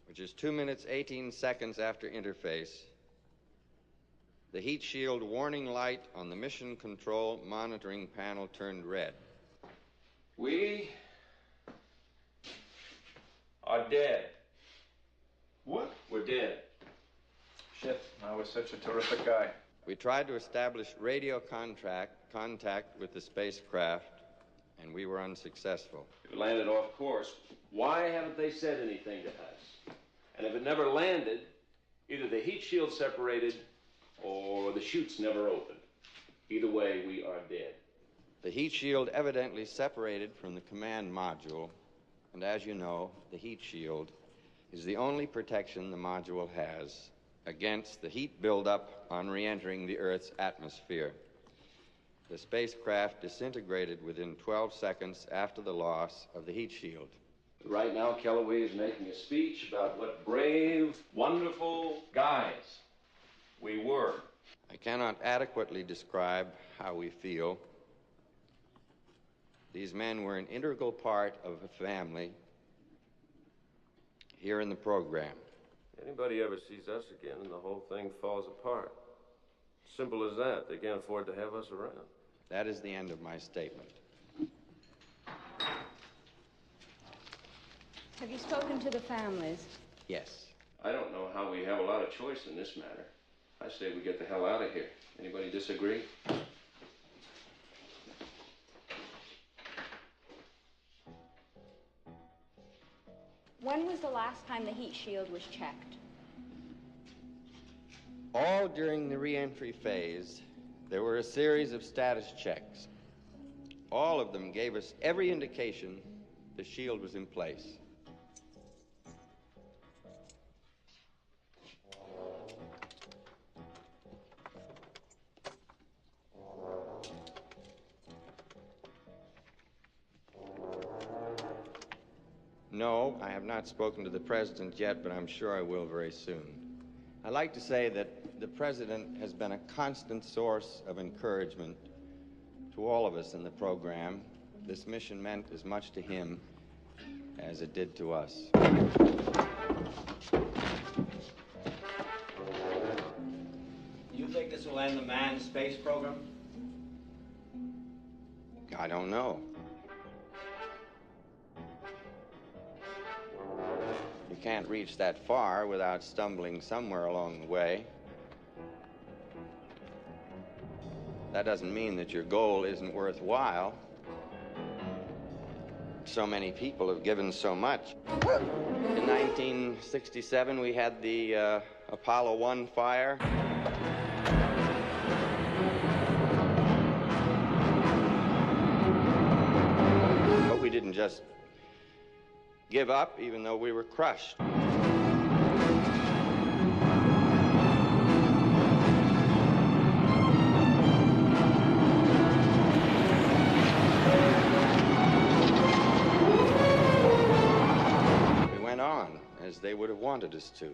which is 2 minutes, 18 seconds after interface, the heat shield warning light on the mission control monitoring panel turned red. We are dead. What? We're dead. Shit, I was such a terrific guy. We tried to establish radio contact with the spacecraft, and we were unsuccessful. It landed off course. Why haven't they said anything to us? And if it never landed, either the heat shield separated or the chutes never opened. Either way, we are dead. The heat shield evidently separated from the command module, and as you know, the heat shield is the only protection the module has against the heat buildup on re-entering the Earth's atmosphere. The spacecraft disintegrated within 12 seconds after the loss of the heat shield. Right now, Kellaway is making a speech about what brave, wonderful guys we were. I cannot adequately describe how we feel. These men were an integral part of a family here in the program. Anybody ever sees us again and the whole thing falls apart. Simple as that. They can't afford to have us around. That is the end of my statement. Have you spoken to the families? Yes. I don't know how we have a lot of choice in this matter. I say we get the hell out of here. Anybody disagree? When was the last time the heat shield was checked? All during the re-entry phase, there were a series of status checks. All of them gave us every indication the shield was in place. No, I have not spoken to the President yet, but I'm sure I will very soon. I'd like to say that the President has been a constant source of encouragement to all of us in the program. This mission meant as much to him as it did to us. You think this will end the manned space program? I don't know. You can't reach that far without stumbling somewhere along the way. That doesn't mean that your goal isn't worthwhile. So many people have given so much. In 1967, we had the Apollo 1 fire. But we didn't just give up, even though we were crushed. We went on as they would have wanted us to.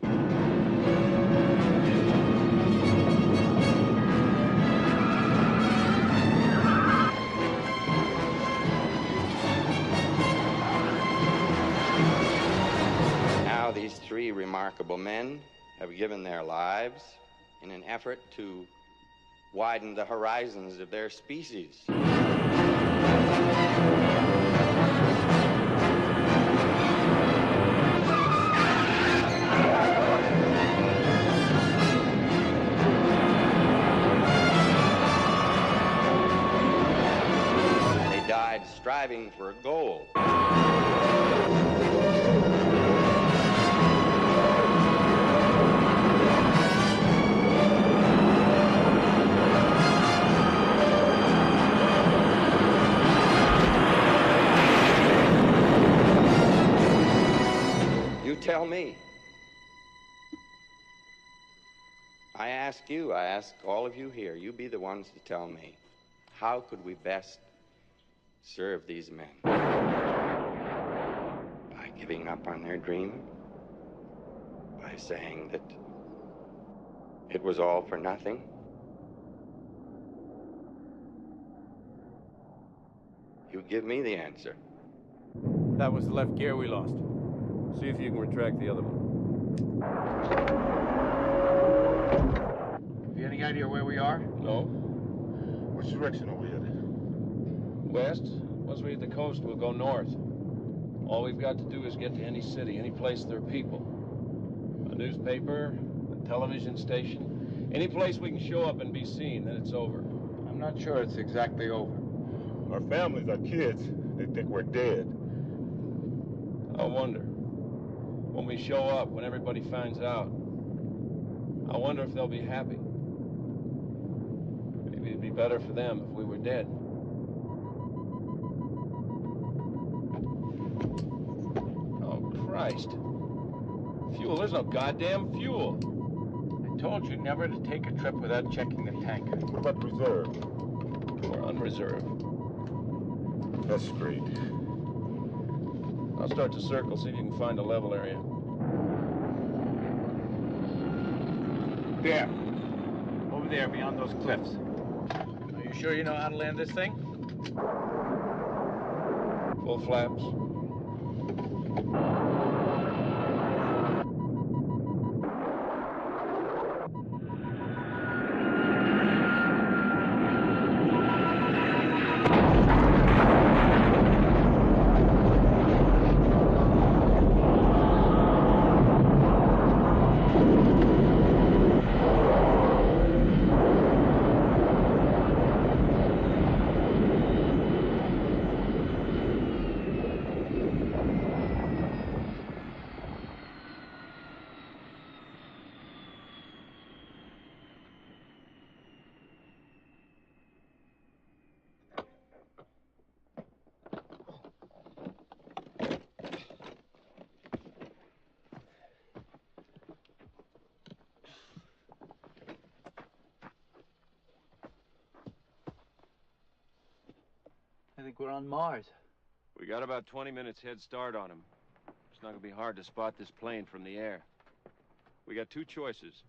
These three remarkable men have given their lives in an effort to widen the horizons of their species. They died striving for a goal. Tell me. I ask you, I ask all of you here, you be the ones to tell me, how could we best serve these men? By giving up on their dream? By saying that it was all for nothing? You give me the answer. That was the left gear we lost. See if you can retract the other one. Have you any idea where we are? No. Which direction are we headed? West. Once we hit the coast, we'll go north. All we've got to do is get to any city, any place there are people. A newspaper, a television station, any place we can show up and be seen, then it's over. I'm not sure it's exactly over. Our families, our kids, they think we're dead. I wonder. When we show up, when everybody finds out, I wonder if they'll be happy. Maybe it'd be better for them if we were dead. Oh, Christ. Fuel, there's no goddamn fuel. told you never to take a trip without checking the tank. What about reserve? We're on reserve. That's great. I'll start to circle, see if you can find a level area. There. Over there, beyond those cliffs. Are you sure you know how to land this thing? Full flaps. I think we're on Mars. We got about 20 minutes head start on him. It's not gonna be hard to spot this plane from the air. We got two choices.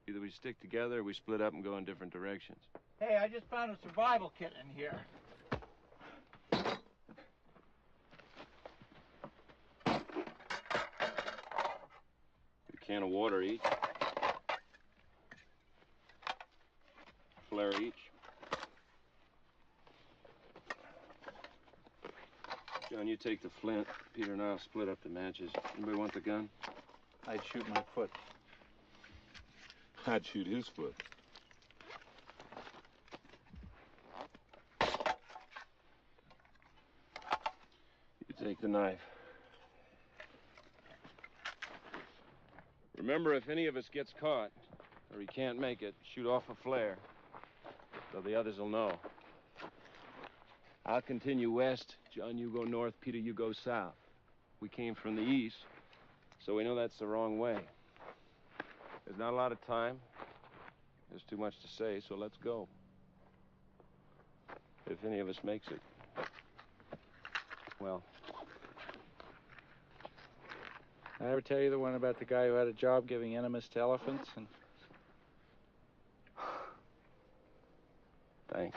Either we stick together or we split up and go in different directions. Hey, I just found a survival kit in here. A can of water each. Flare each. John, you take the flint. Peter and I'll split up the matches. Anybody want the gun? I'd shoot my foot. I'd shoot his foot. You take the knife. Remember, if any of us gets caught, or he can't make it, shoot off a flare, so the others will know. I'll continue west. John, you go north. Peter, you go south. We came from the east, so we know that's the wrong way. There's not a lot of time. There's too much to say, so let's go. If any of us makes it, well. I ever tell you the one about the guy who had a job giving enemas to elephants and... Thanks.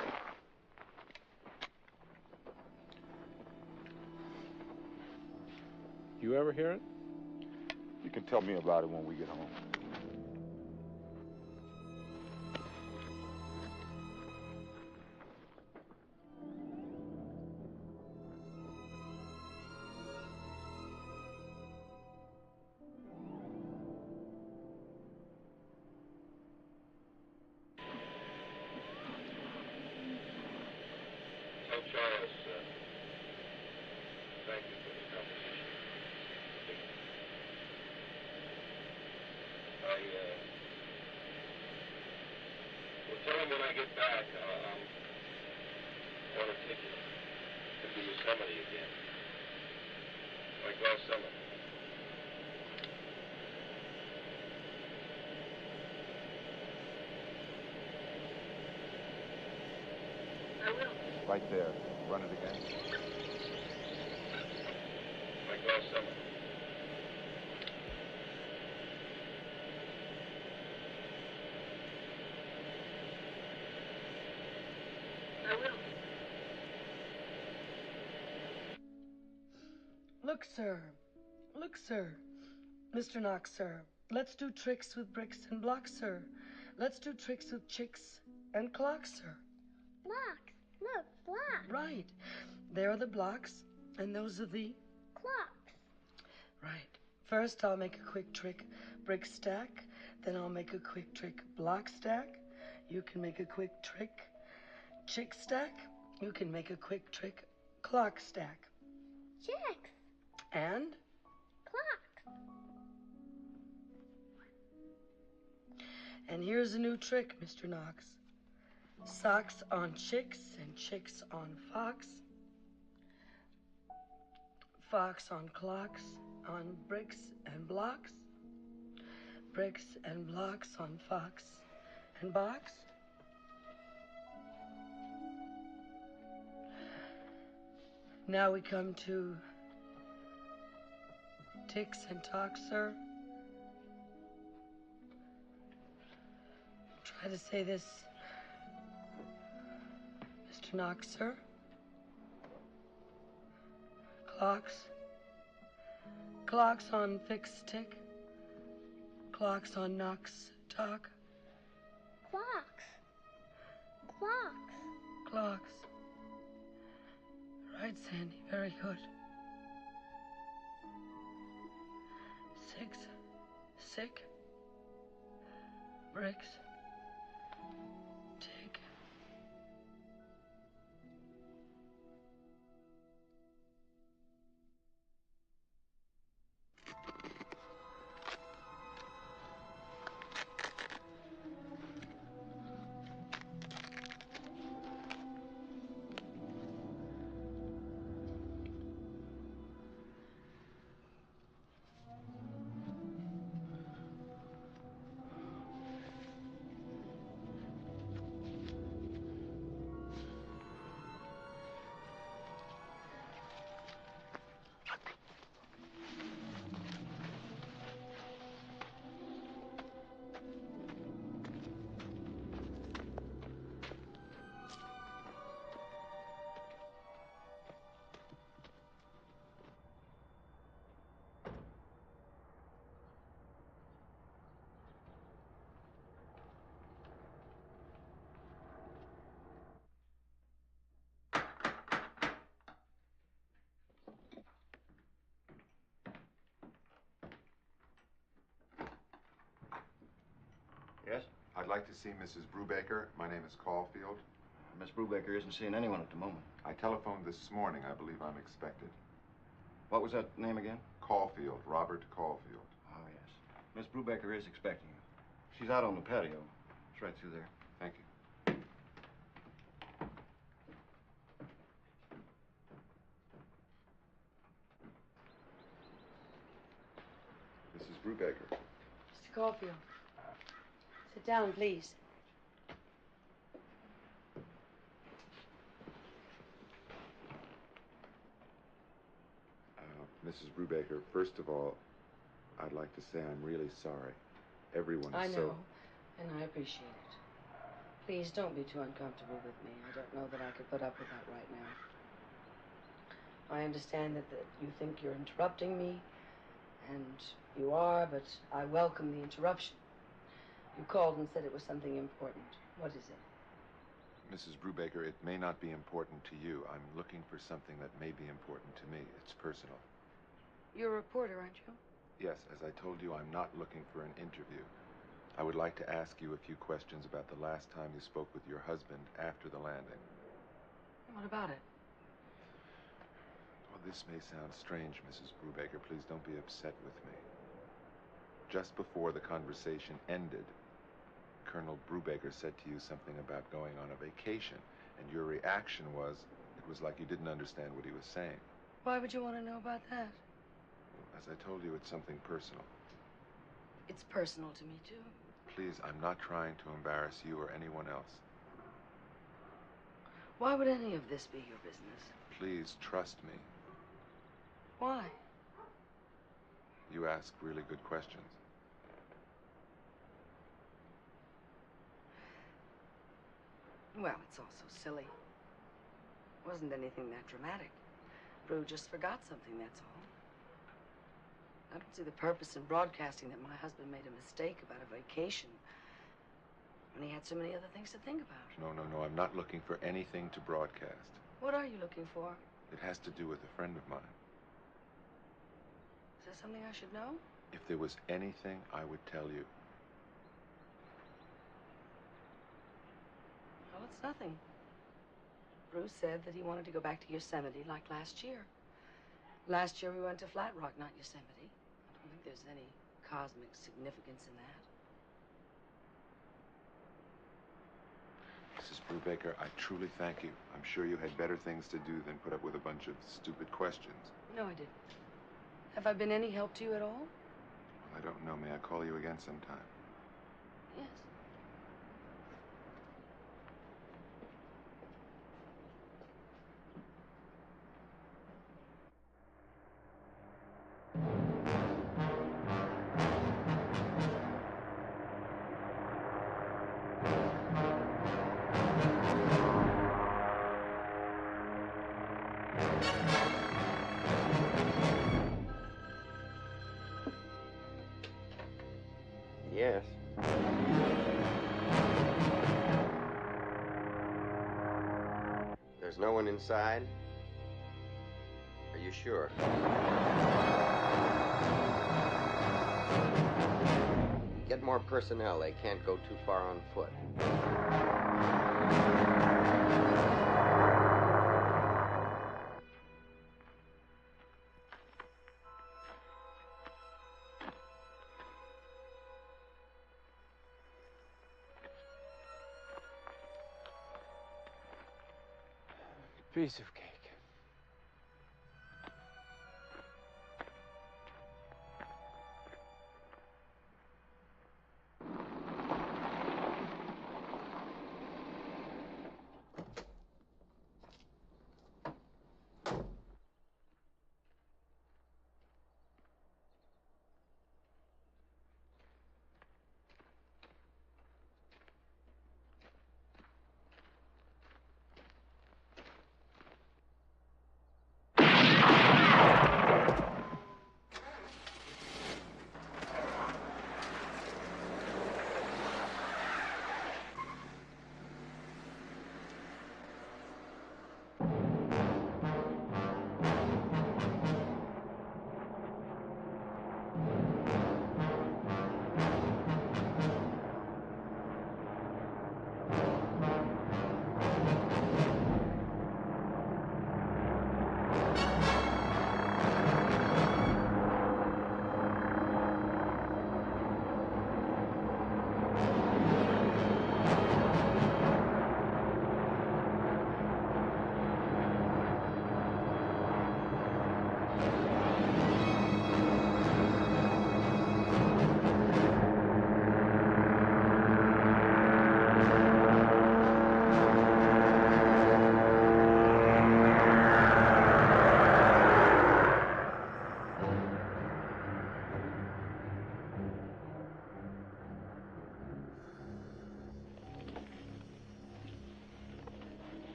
You ever hear it? You can tell me about it when we get home. Tell Charles, thank you for the conversation. Well, tell him when I get back, I want to take you to the Yosemite again. Like last summer. I will. Right there. Run it again. Like last summer. I will. Look, sir. Look, sir. Mr. Knox, sir. Let's do tricks with bricks and blocks, sir. Let's do tricks with chicks and clocks, sir. Blocks. Look, blocks. Right. There are the blocks, and those are the... Clocks. Right. First, I'll make a quick trick brick stack. Then I'll make a quick trick block stack. You can make a quick trick chick stack. You can make a quick trick clock stack. Chicks. And? Clocks. And here's a new trick, Mr. Knox. Socks on chicks and chicks on fox. Fox on clocks, on bricks and blocks. bricks and blocks on Fox and Box. Now we come to ticks and talks, sir. Try to say this, Mr. Knox, sir. Clocks. Clocks on fixed tick. Clocks on Knox talk. Clocks. Clocks. Clocks. Right, Sandy. Very good. 6. Sick. Bricks. Tick. Yes? I'd like to see Mrs. Brubaker. My name is Caulfield. Miss Brubaker isn't seeing anyone at the moment. I telephoned this morning. I believe I'm expected. What was that name again? Caulfield, Robert Caulfield. Oh, yes. Miss Brubaker is expecting you. She's out on the patio. It's right through there. Thank you. Mrs. Brubaker. Mr. Caulfield. Sit down, please. Mrs. Brubaker, first of all, I'd like to say I'm really sorry. Everyone is I know, so... and I appreciate it. Please don't be too uncomfortable with me. I don't know that I could put up with that right now. I understand that you think you're interrupting me, and you are, but I welcome the interruption. You called and said it was something important. What is it? Mrs. Brubaker, it may not be important to you. I'm looking for something that may be important to me. It's personal. You're a reporter, aren't you? Yes, as I told you, I'm not looking for an interview. I would like to ask you a few questions about the last time you spoke with your husband after the landing. What about it? Well, this may sound strange, Mrs. Brubaker. Please don't be upset with me. Just before the conversation ended, Colonel Brubaker said to you something about going on a vacation, and your reaction was, it was like you didn't understand what he was saying. Why would you want to know about that? As I told you, it's something personal. It's personal to me, too. Please, I'm not trying to embarrass you or anyone else. Why would any of this be your business? Please, trust me. Why? You ask really good questions. Well, it's all so silly. It wasn't anything that dramatic. Brew just forgot something, that's all. I don't see the purpose in broadcasting that my husband made a mistake about a vacation when he had so many other things to think about. No, I'm not looking for anything to broadcast. What are you looking for? It has to do with a friend of mine. Is there something I should know? If there was anything, I would tell you. Well, it's nothing. Bruce said that he wanted to go back to Yosemite like last year. Last year we went to Flat Rock, not Yosemite. I don't think there's any cosmic significance in that. Mrs. Brubaker, I truly thank you. I'm sure you had better things to do than put up with a bunch of stupid questions. No, I didn't. Have I been any help to you at all? Well, I don't know. May I call you again sometime? Yes. Yes. There's no one inside? Are you sure? Get more personnel. They can't go too far on foot. Piece of cake.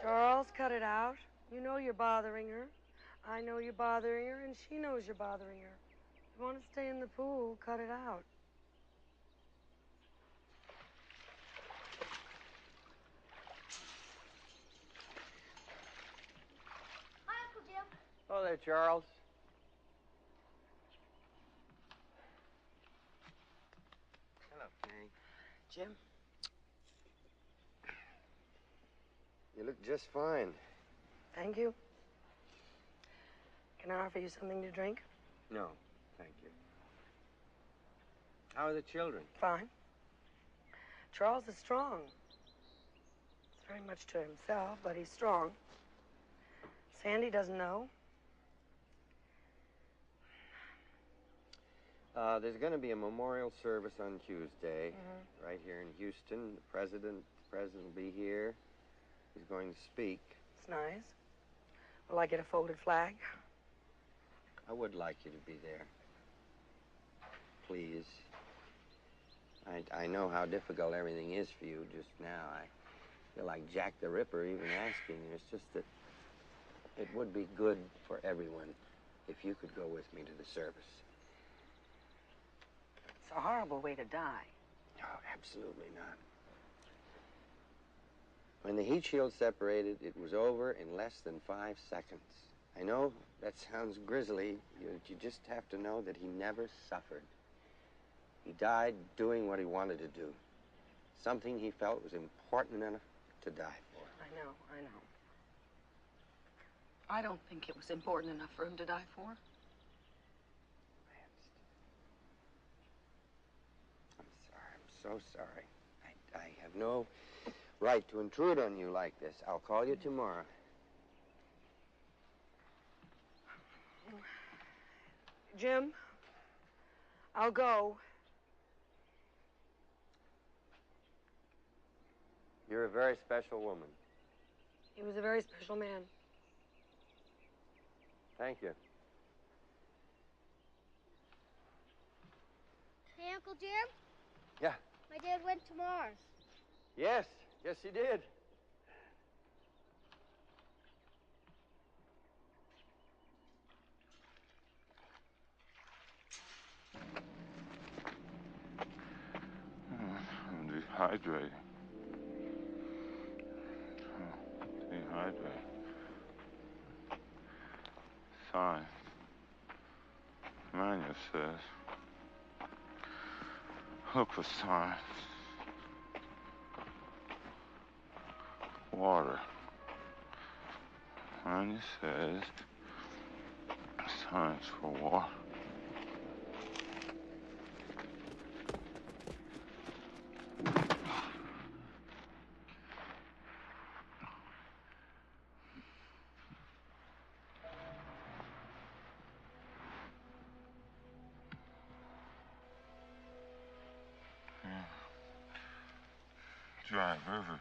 Charles, cut it out. You know you're bothering her. I know you're bothering her, and she knows you're bothering her. If you want to stay in the pool, cut it out. Hi, Uncle Jim. Oh, there, Charles. Hello, Kay. Jim? You look just fine. Thank you. Can I offer you something to drink? No, thank you. How are the children? Fine. Charles is strong. He's very much to himself, but he's strong. Sandy doesn't know. There's going to be a memorial service on Tuesday, right here in Houston. The president will be here. He's going to speak. It's nice. Will I get a folded flag? I would like you to be there. Please. I know how difficult everything is for you just now. I feel like Jack the Ripper even asking you. It's just that it would be good for everyone if you could go with me to the service. It's a horrible way to die. Oh, absolutely not. When the heat shield separated, it was over in less than 5 seconds. I know that sounds grisly. You just have to know that he never suffered. He died doing what he wanted to do. Something he felt was important enough to die for. I know. I don't think it was important enough for him to die for. I'm so sorry. I have no right to intrude on you like this. I'll call you tomorrow. Jim, I'll go. You're a very special woman. He was a very special man. Thank you. Hey, Uncle Jim? Yeah. My dad went to Mars. Yes, he did. I'm dehydrated. Dehydrated. Science. Manual says, look for science. Water. Manual says, science for water. Dry riverbed.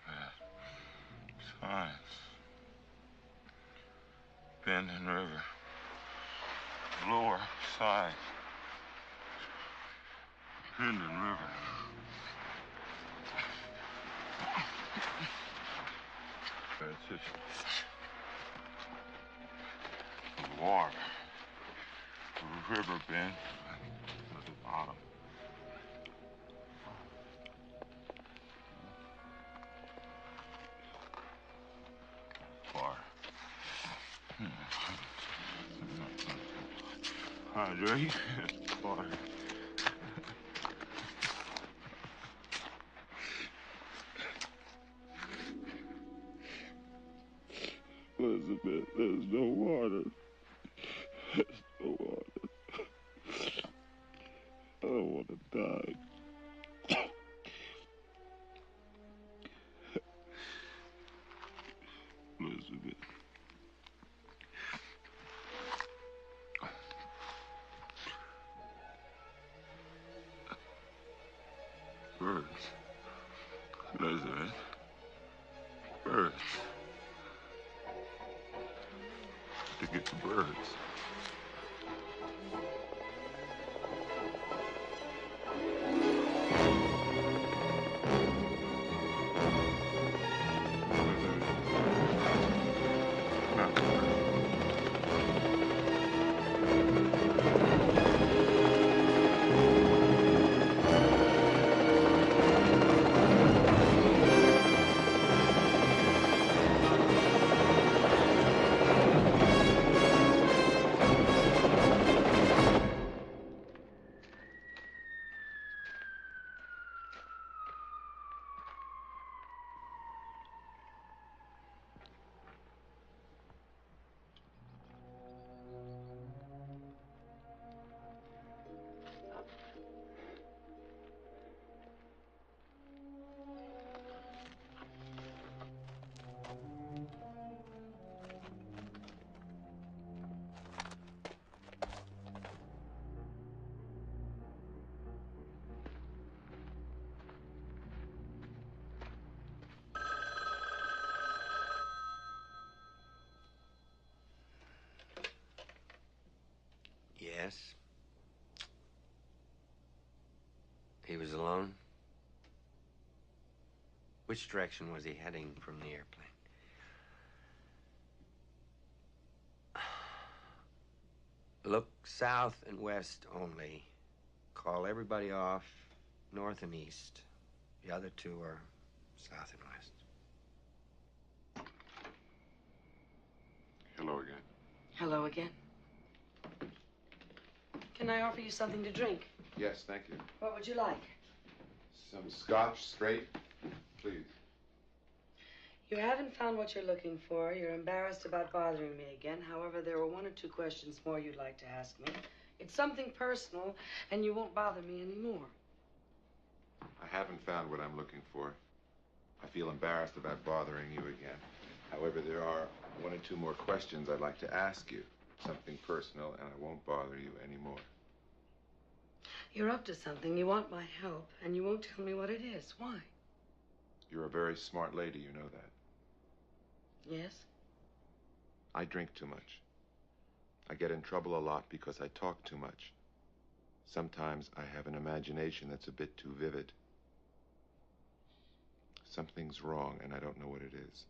Science. Bending river. Lower side. Bending river. It's just water. The river bend at the bottom. Water. Hydrate. Water. Elizabeth, there's no water. There's no water. I don't want to die. Elizabeth. Birds. Elizabeth. Birds. To get the birds. Yes. He was alone? Which direction was he heading from the airplane? Look south and west only. Call everybody off north and east. The other two are south and west. Hello again. Hello again. Can I offer you something to drink? Yes, thank you. What would you like? Some scotch straight, please. You haven't found what you're looking for. You're embarrassed about bothering me again. However, there were 1 or 2 questions more you'd like to ask me. It's something personal, and you won't bother me anymore. I haven't found what I'm looking for. I feel embarrassed about bothering you again. However, there are 1 or 2 more questions I'd like to ask you. Something personal, and I won't bother you anymore. You're up to something. You want my help, and you won't tell me what it is. Why? You're a very smart lady, you know that. Yes? I drink too much. I get in trouble a lot because I talk too much. Sometimes I have an imagination that's a bit too vivid. Something's wrong, and I don't know what it is.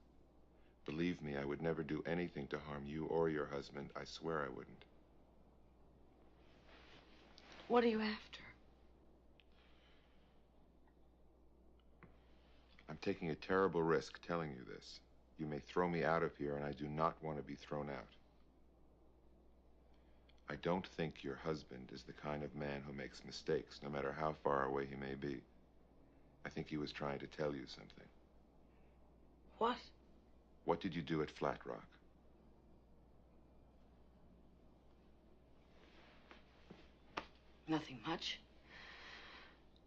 Believe me, I would never do anything to harm you or your husband. I swear I wouldn't. What are you after? I'm taking a terrible risk telling you this. You may throw me out of here, and I do not want to be thrown out. I don't think your husband is the kind of man who makes mistakes, no matter how far away he may be. I think he was trying to tell you something. What? What did you do at Flat Rock? Nothing much.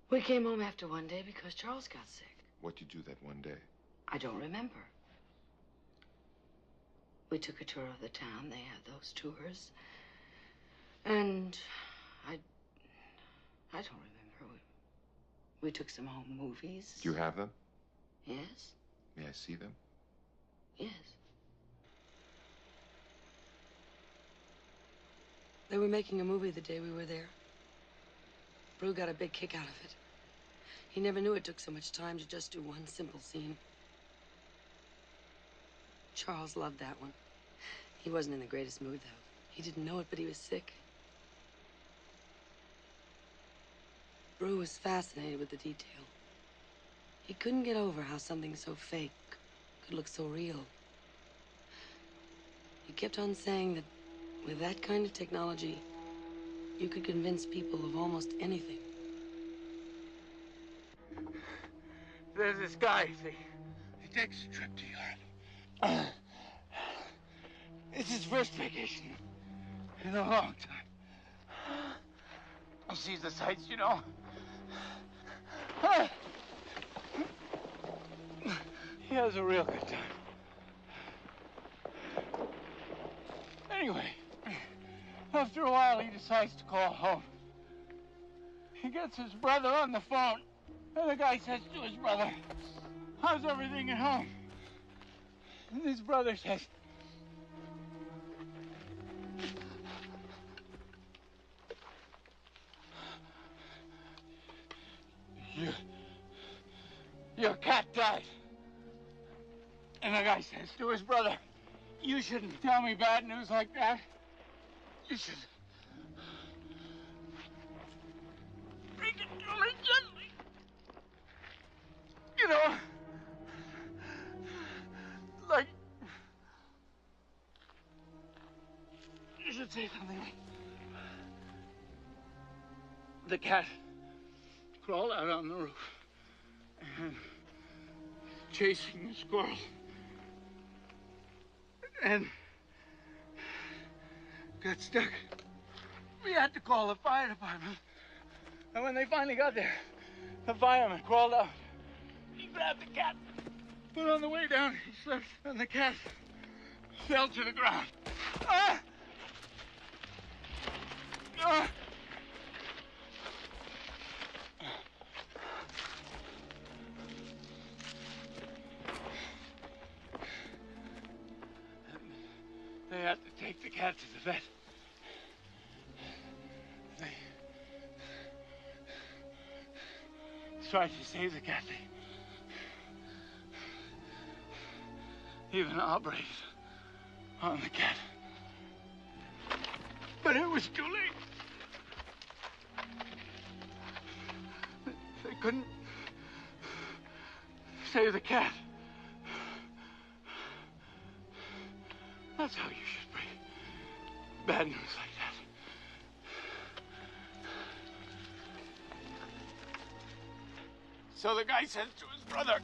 We came home after one day because Charles got sick. What did you do that one day? I don't remember. We took a tour of the town. They had those tours. And I don't remember. We took some home movies. Do you have them? Yes. May I see them? Yes. They were making a movie the day we were there. Brew got a big kick out of it. He never knew it took so much time to just do one simple scene. Charles loved that one. He wasn't in the greatest mood, though. He didn't know it, but he was sick. Brew was fascinated with the detail. He couldn't get over how something so fake could look so real. He kept on saying that with that kind of technology, you could convince people of almost anything. There's this guy, see? He takes a trip to Europe. It's his first vacation in a long time. He sees the sights, you know. He has a real good time. Anyway, after a while, he decides to call home. He gets his brother on the phone, and the guy says to his brother, "How's everything at home?" And his brother says, Your cat died. And the guy says to his brother, "You shouldn't tell me bad news like that. You should break it to me gently. You know, like, you should say something like, the cat crawled out on the roof and chasing the squirrel. And got stuck. We had to call the fire department. And when they finally got there, the fireman crawled out. He grabbed the cat. But on the way down, he slipped, and the cat fell to the ground. Ah! Ah! They had to take the cat to the vet. They tried to save the cat. They even operated on the cat. But it was too late. They couldn't save the cat. That's how you should break bad news like that. So the guy says to his brother,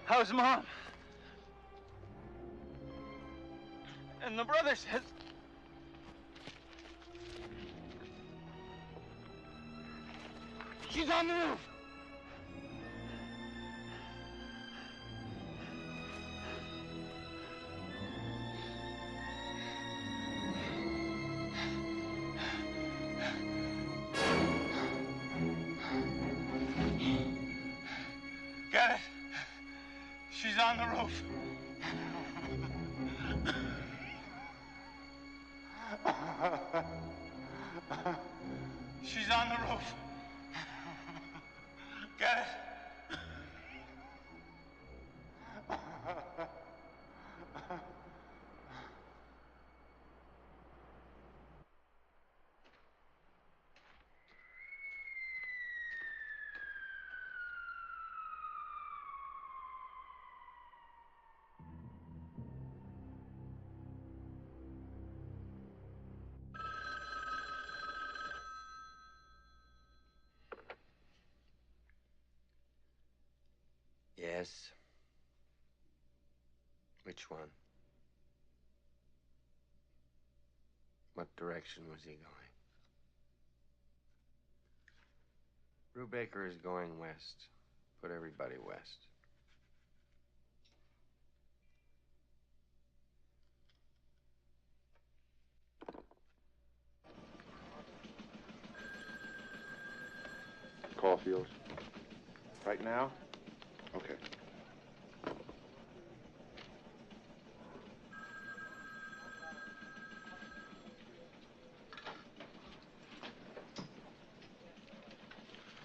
How's Mom? And the brother says... she's on the roof. Got it. She's on the roof. She's on the roof. Got it. Yes. Which one? What direction was he going? Brubaker is going west. Put everybody west. Caulfield. Right now? Okay.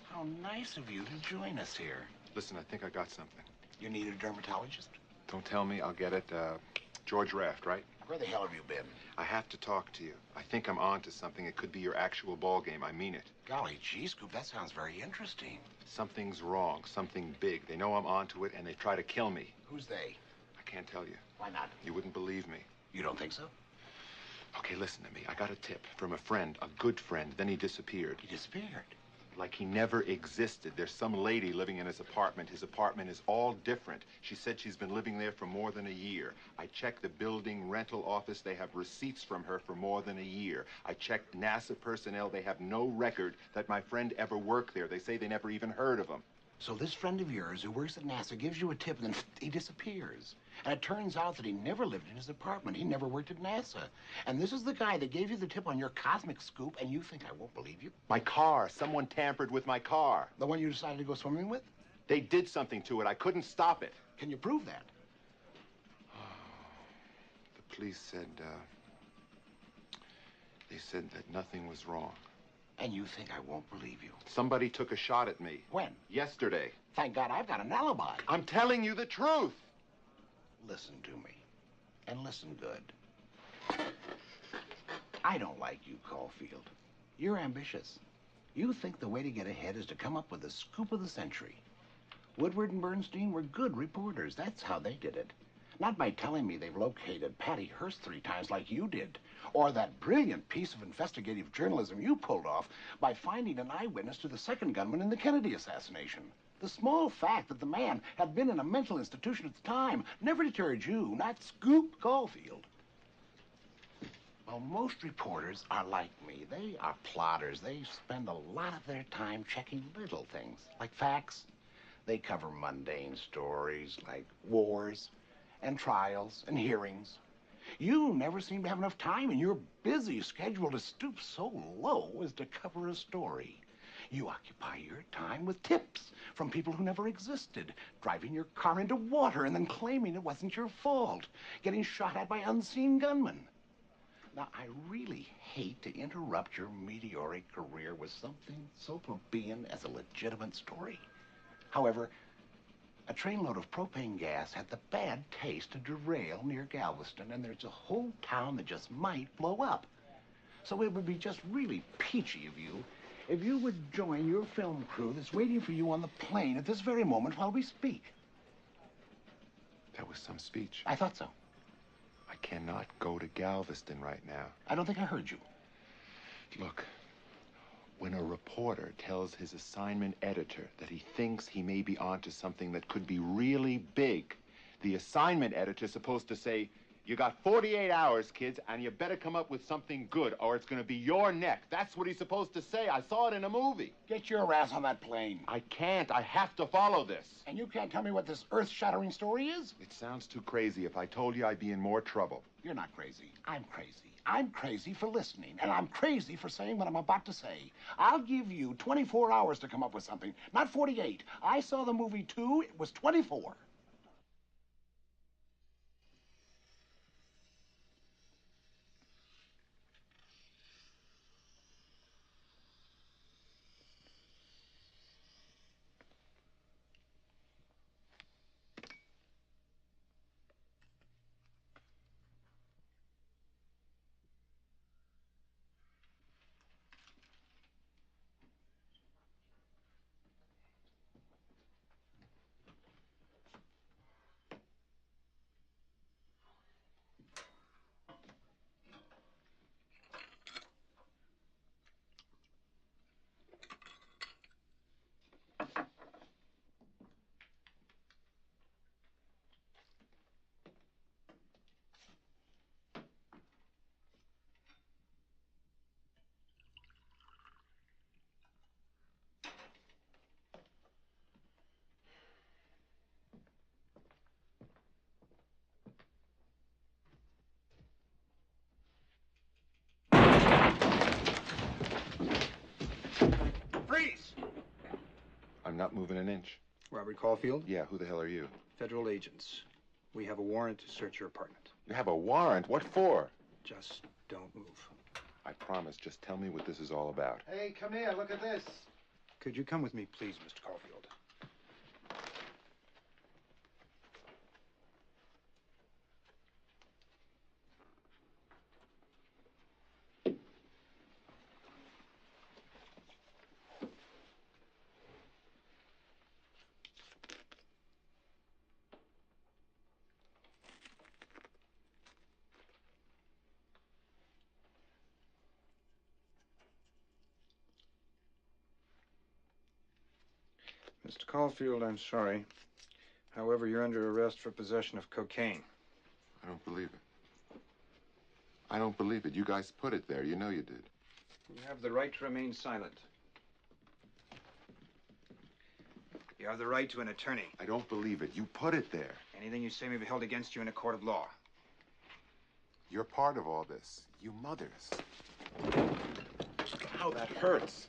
How nice of you to join us here. Listen, I think I got something. You need a dermatologist? Don't tell me, I'll get it. George Raft, right? Where the hell have you been? I have to talk to you. I think I'm on to something. It could be your actual ball game. I mean it. Golly gee, Scoop, that sounds very interesting. Something's wrong. Something big. They know I'm onto it, and they try to kill me. Who's they? I can't tell you. Why not? You wouldn't believe me. You don't think so? Okay, listen to me. I got a tip from a friend, a good friend. Then he disappeared. He disappeared? Like he never existed. There's some lady living in his apartment. His apartment is all different. She said she's been living there for more than a year. I checked the building rental office. They have receipts from her for more than a year. I checked NASA personnel. They have no record that my friend ever worked there. They say they never even heard of him. So this friend of yours who works at NASA gives you a tip and then he disappears. And it turns out that he never lived in his apartment. He never worked at NASA. And this is the guy that gave you the tip on your cosmic scoop, and you think I won't believe you? My car. Someone tampered with my car. The one you decided to go swimming with? They did something to it. I couldn't stop it. Can you prove that? The police said, they said that nothing was wrong. And you think I won't believe you? Somebody took a shot at me. When? Yesterday. Thank God I've got an alibi. I'm telling you the truth. Listen to me, and listen good. I don't like you, Caulfield. You're ambitious. You think the way to get ahead is to come up with the scoop of the century. Woodward and Bernstein were good reporters. That's how they did it. Not by telling me they've located Patty Hearst 3 times like you did, or that brilliant piece of investigative journalism you pulled off by finding an eyewitness to the second gunman in the Kennedy assassination. The small fact that the man had been in a mental institution at the time never deterred you, not Scoop Caulfield. Well, most reporters are like me. They are plotters. They spend a lot of their time checking little things, like facts. They cover mundane stories like wars and trials and hearings. You never seem to have enough time in your busy schedule to stoop so low as to cover a story. You occupy your time with tips from people who never existed, driving your car into water and then claiming it wasn't your fault, getting shot at by unseen gunmen. Now, I really hate to interrupt your meteoric career with something so plebeian as a legitimate story. However, a trainload of propane gas had the bad taste to derail near Galveston, and there's a whole town that just might blow up. So it would be just really peachy of you if you would join your film crew that's waiting for you on the plane at this very moment while we speak. That was some speech. I thought so. I cannot go to Galveston right now. I don't think I heard you. Look, when a reporter reporter tells his assignment editor that he thinks he may be onto something that could be really big, the assignment editor's supposed to say, you got 48 hours, kids, and you better come up with something good, or it's going to be your neck. That's what he's supposed to say. I saw it in a movie. Get your ass on that plane. I can't. I have to follow this. And you can't tell me what this earth-shattering story is? It sounds too crazy. If I told you, I'd be in more trouble. You're not crazy. I'm crazy. I'm crazy for listening, and I'm crazy for saying what I'm about to say. I'll give you 24 hours to come up with something, not 48. I saw the movie, too. It was 24. Freeze! I'm not moving an inch. Robert Caulfield? Yeah, who the hell are you? Federal agents. We have a warrant to search your apartment. You have a warrant? What for? Just don't move. I promise. Just tell me what this is all about. Hey, come here. Look at this. Could you come with me, please, Mr. Caulfield? Mr. Caulfield, I'm sorry. However, you're under arrest for possession of cocaine. I don't believe it. I don't believe it. You guys put it there. You know you did. You have the right to remain silent. You have the right to an attorney. I don't believe it. You put it there. Anything you say may be held against you in a court of law. You're part of all this. You mothers. Ow, that hurts.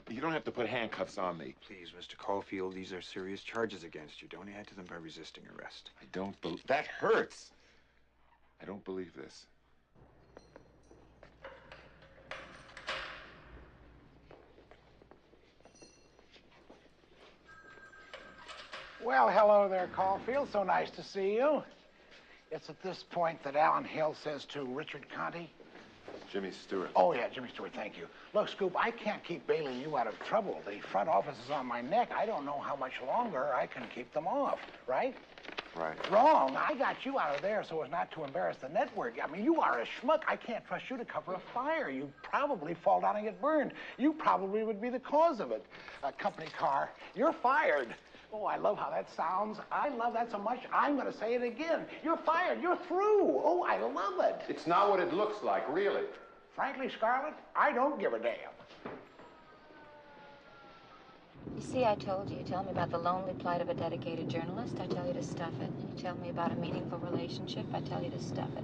You don't have to put handcuffs on me. Please, Mr. Caulfield, these are serious charges against you. Don't add to them by resisting arrest. I don't believe... That hurts! I don't believe this. Well, hello there, Caulfield. So nice to see you. It's at this point that Alan Hill says to Richard Conte. Jimmy Stewart. Oh, yeah, Jimmy Stewart, thank you. Look, Scoop, I can't keep bailing you out of trouble. The front office is on my neck. I don't know how much longer I can keep them off, right? Right. Wrong. I got you out of there so as not to embarrass the network. I mean, you are a schmuck. I can't trust you to cover a fire. You'd probably fall down and get burned. You probably would be the cause of it. A company car. You're fired. Oh, I love how that sounds. I love that so much, I'm going to say it again. You're fired. You're through. Oh, I love it. It's not what it looks like, really. Frankly, Scarlett, I don't give a damn. You see, I told you. You tell me about the lonely plight of a dedicated journalist, I tell you to stuff it. You tell me about a meaningful relationship, I tell you to stuff it.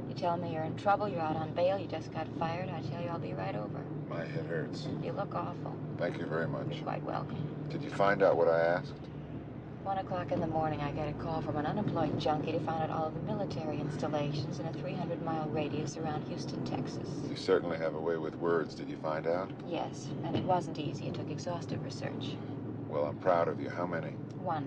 You tell me you're in trouble, you're out on bail, you just got fired, I tell you I'll be right over. My head hurts. You look awful. Thank you very much. You're quite welcome. Did you find out what I asked? 1 o'clock in the morning, I get a call from an unemployed junkie to find out all of the military installations in a 300-mile radius around Houston, Texas. You certainly have a way with words. Did you find out? Yes, and it wasn't easy. It took exhaustive research. Well, I'm proud of you. How many? 1.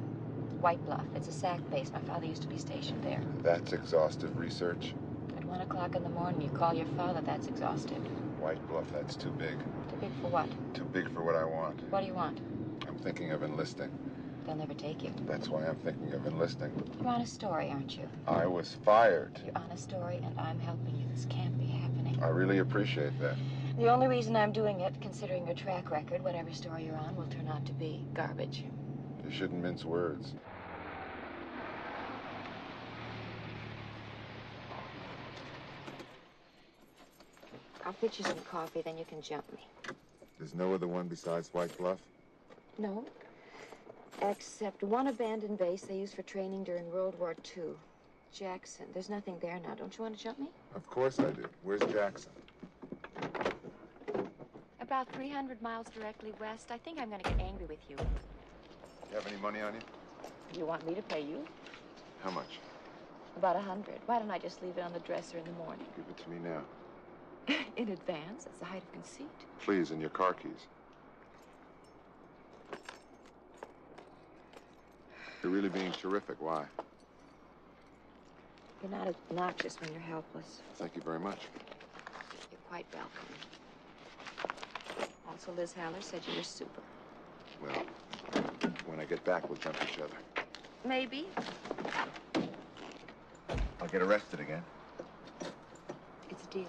White Bluff. It's a SAC base. My father used to be stationed there. That's exhaustive research? At 1 o'clock in the morning, you call your father. That's exhaustive. White Bluff, that's too big. Too big for what? Too big for what I want. What do you want? I'm thinking of enlisting. They'll never take you. That's why I'm thinking of enlisting. You're on a story, aren't you? I was fired. You're on a story, and I'm helping you. This can't be happening. I really appreciate that. The only reason I'm doing it, considering your track record, whatever story you're on will turn out to be garbage. You shouldn't mince words. I'll fix you some coffee, then you can jump me. There's no other one besides White Bluff? No. Except one abandoned base they used for training during World War II. Jackson. There's nothing there now. Don't you want to jump me? Of course I do. Where's Jackson? About 300 miles directly west. I think I'm going to get angry with you. You have any money on you? You want me to pay you? How much? About 100. Why don't I just leave it on the dresser in the morning? Give it to me now. In advance? That's the height of conceit. Please, and your car keys. You're really being terrific. Why? You're not obnoxious when you're helpless. Thank you very much. You're quite welcome. Also, Liz Haller said you were super. Well, when I get back, we'll jump each other. Maybe. I'll get arrested again. It's a deal.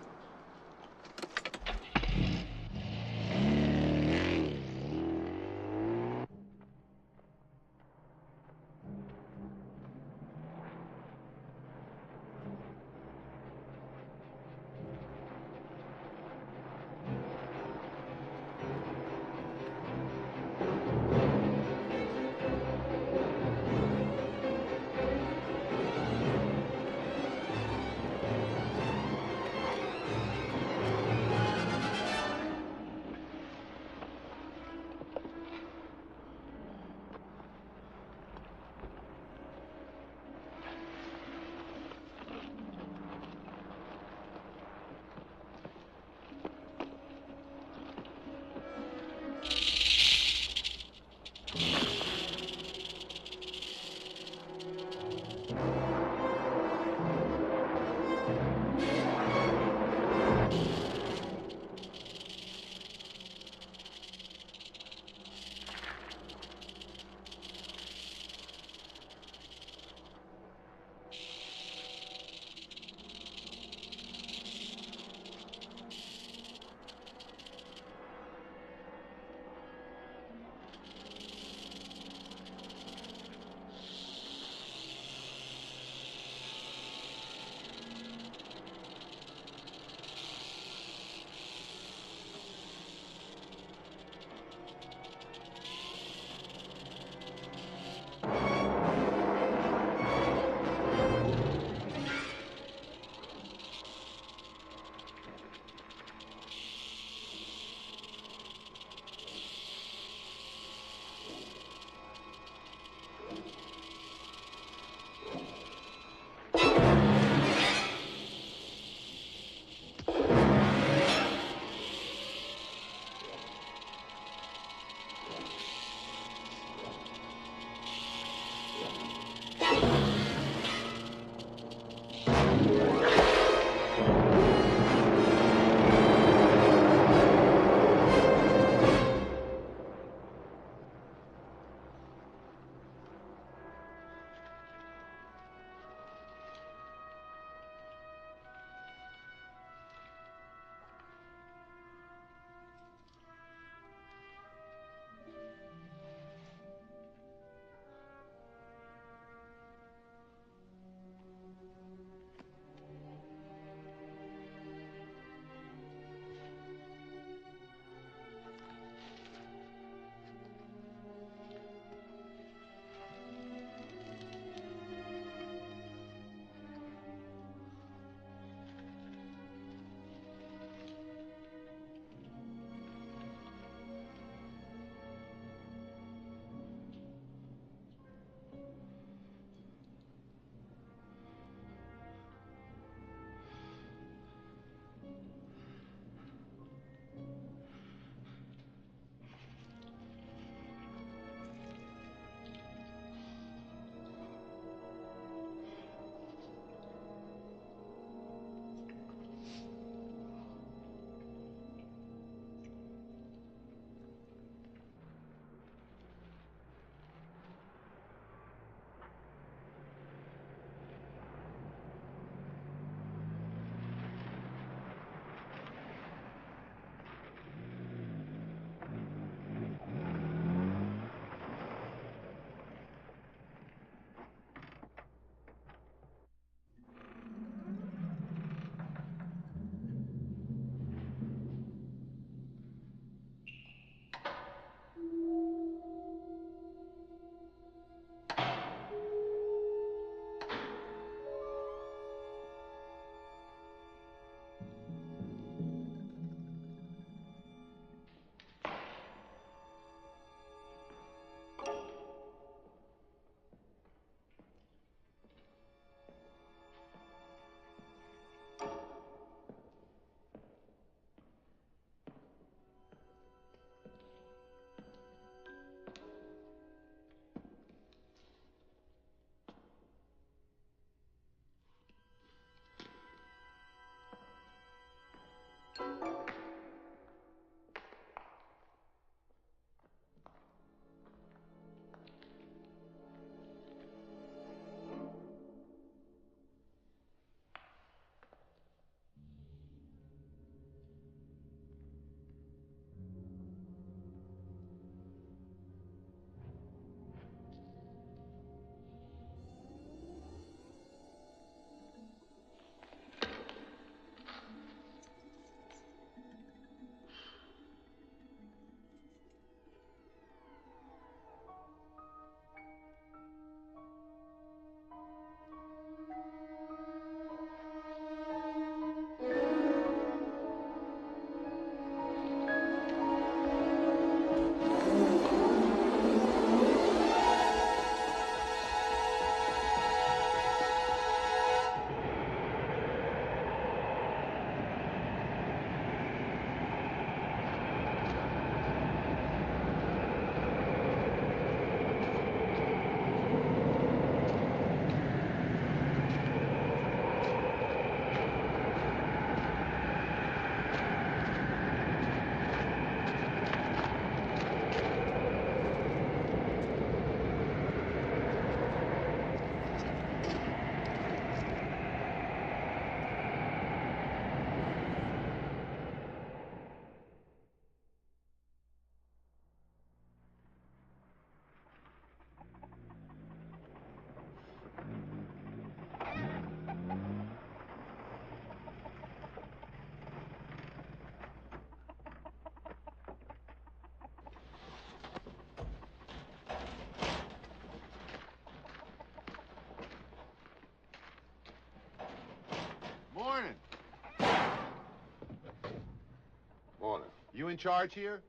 You in charge here?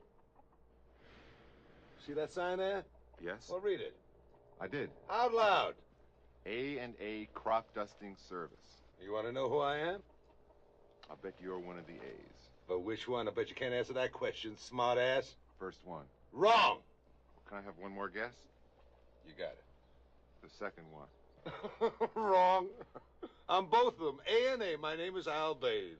See that sign there? Yes. Well, read it. I did. Out loud. A&A Crop Dusting Service. You want to know who I am? I bet you're one of the A's. But which one? I bet you can't answer that question, smart ass. First one. Wrong. Can I have one more guess? You got it. The second one. Wrong. I'm both of them. A&A. My name is Albane.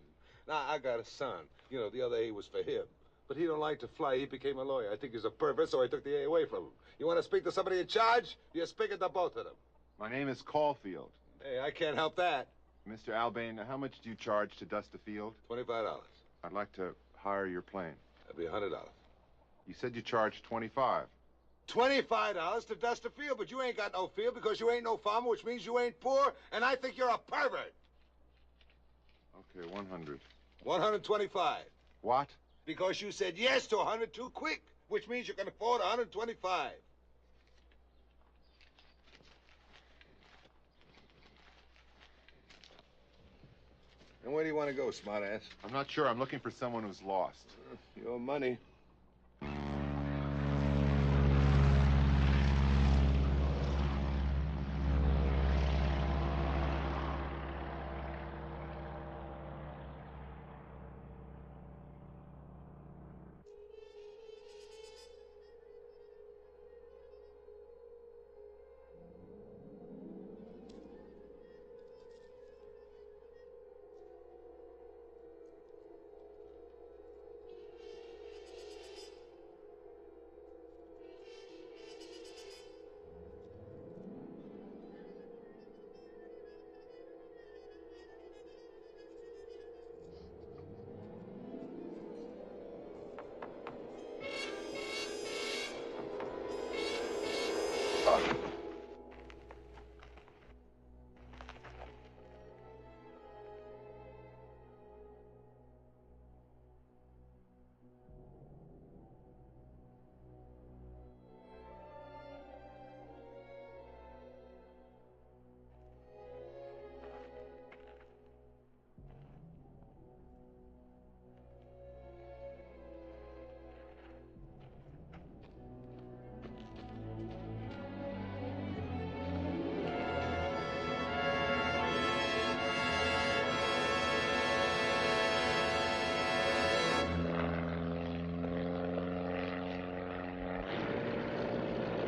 Now, I got a son. You know, the other A was for him. But he don't like to fly. He became a lawyer. I think he's a pervert, so I took the A away from him. You want to speak to somebody in charge? You're speaking to both of them. My name is Caulfield. Hey, I can't help that. Mr. Albane, how much do you charge to dust the field? $25. I'd like to hire your plane. That'd be $100. You said you charged $25. $25 to dust the field, but you ain't got no field because you ain't no farmer, which means you ain't poor, and I think you're a pervert. Okay, 100. 125. What? Because you said yes to 100 too quick, which means you can afford 125. And where do you want to go, smartass? I'm not sure. I'm looking for someone who's lost. Your money.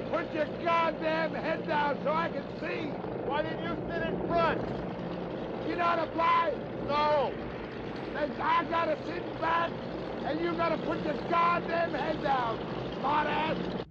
Put your goddamn head down so I can see. Why didn't you sit in front? You know how to fly? No. Then I gotta sit back, and you gotta put your goddamn head down, smartass.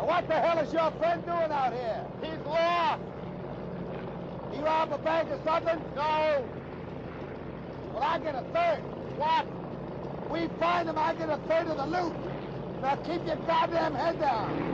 What the hell is your friend doing out here? He's lost. He robbed a bank or something? No. Well, I get a third. What? We find him, I get a third of the loot. Now keep your goddamn head down.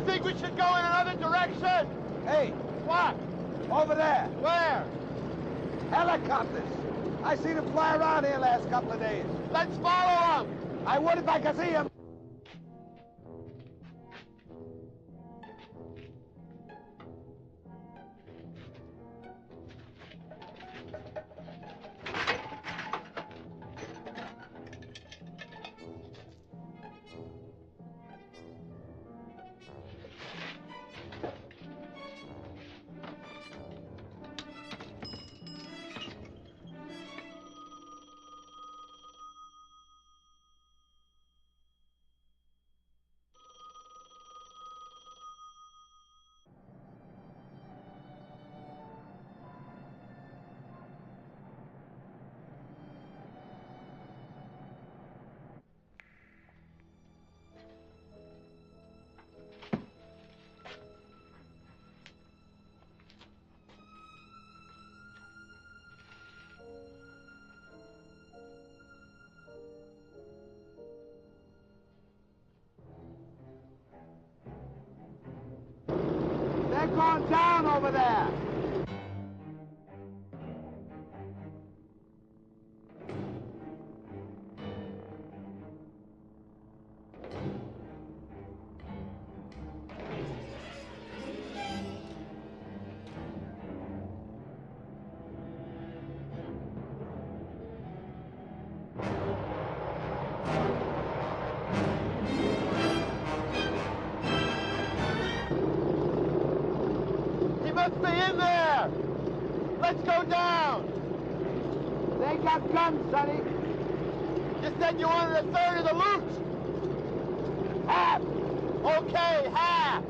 Think we should go in another direction? Hey. What? Over there. Where? Helicopters. I seen them fly around here last couple of days. Let's follow them. I would if I could see him. They're going down over there. He must be in there. Let's go down. They got guns, Sonny. You said you wanted a third of the loot. Half. Okay, half.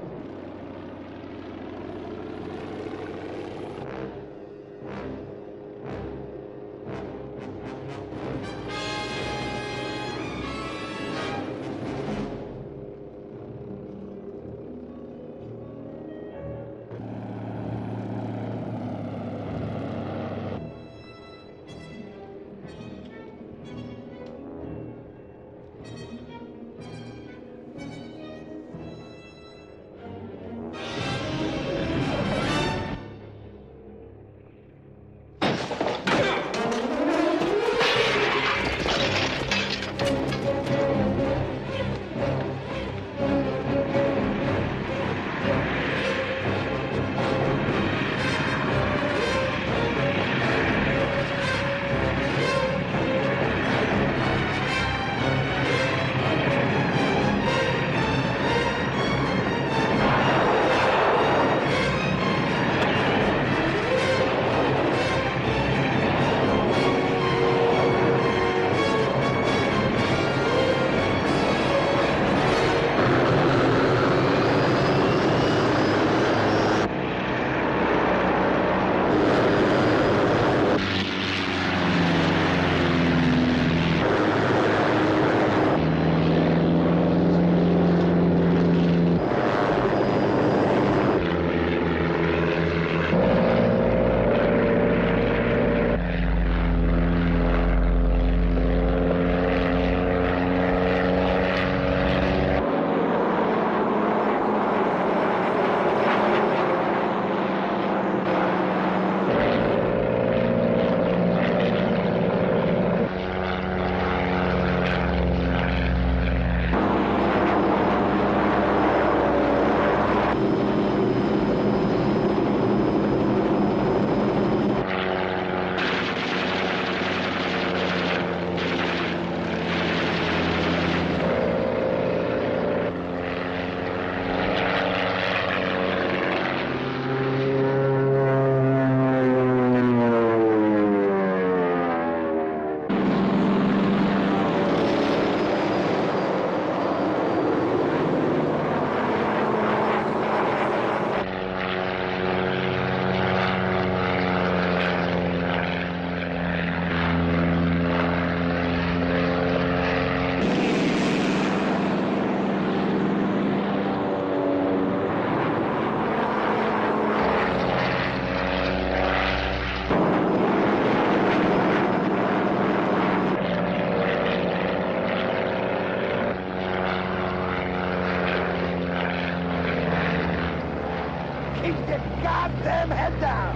Goddamn head down!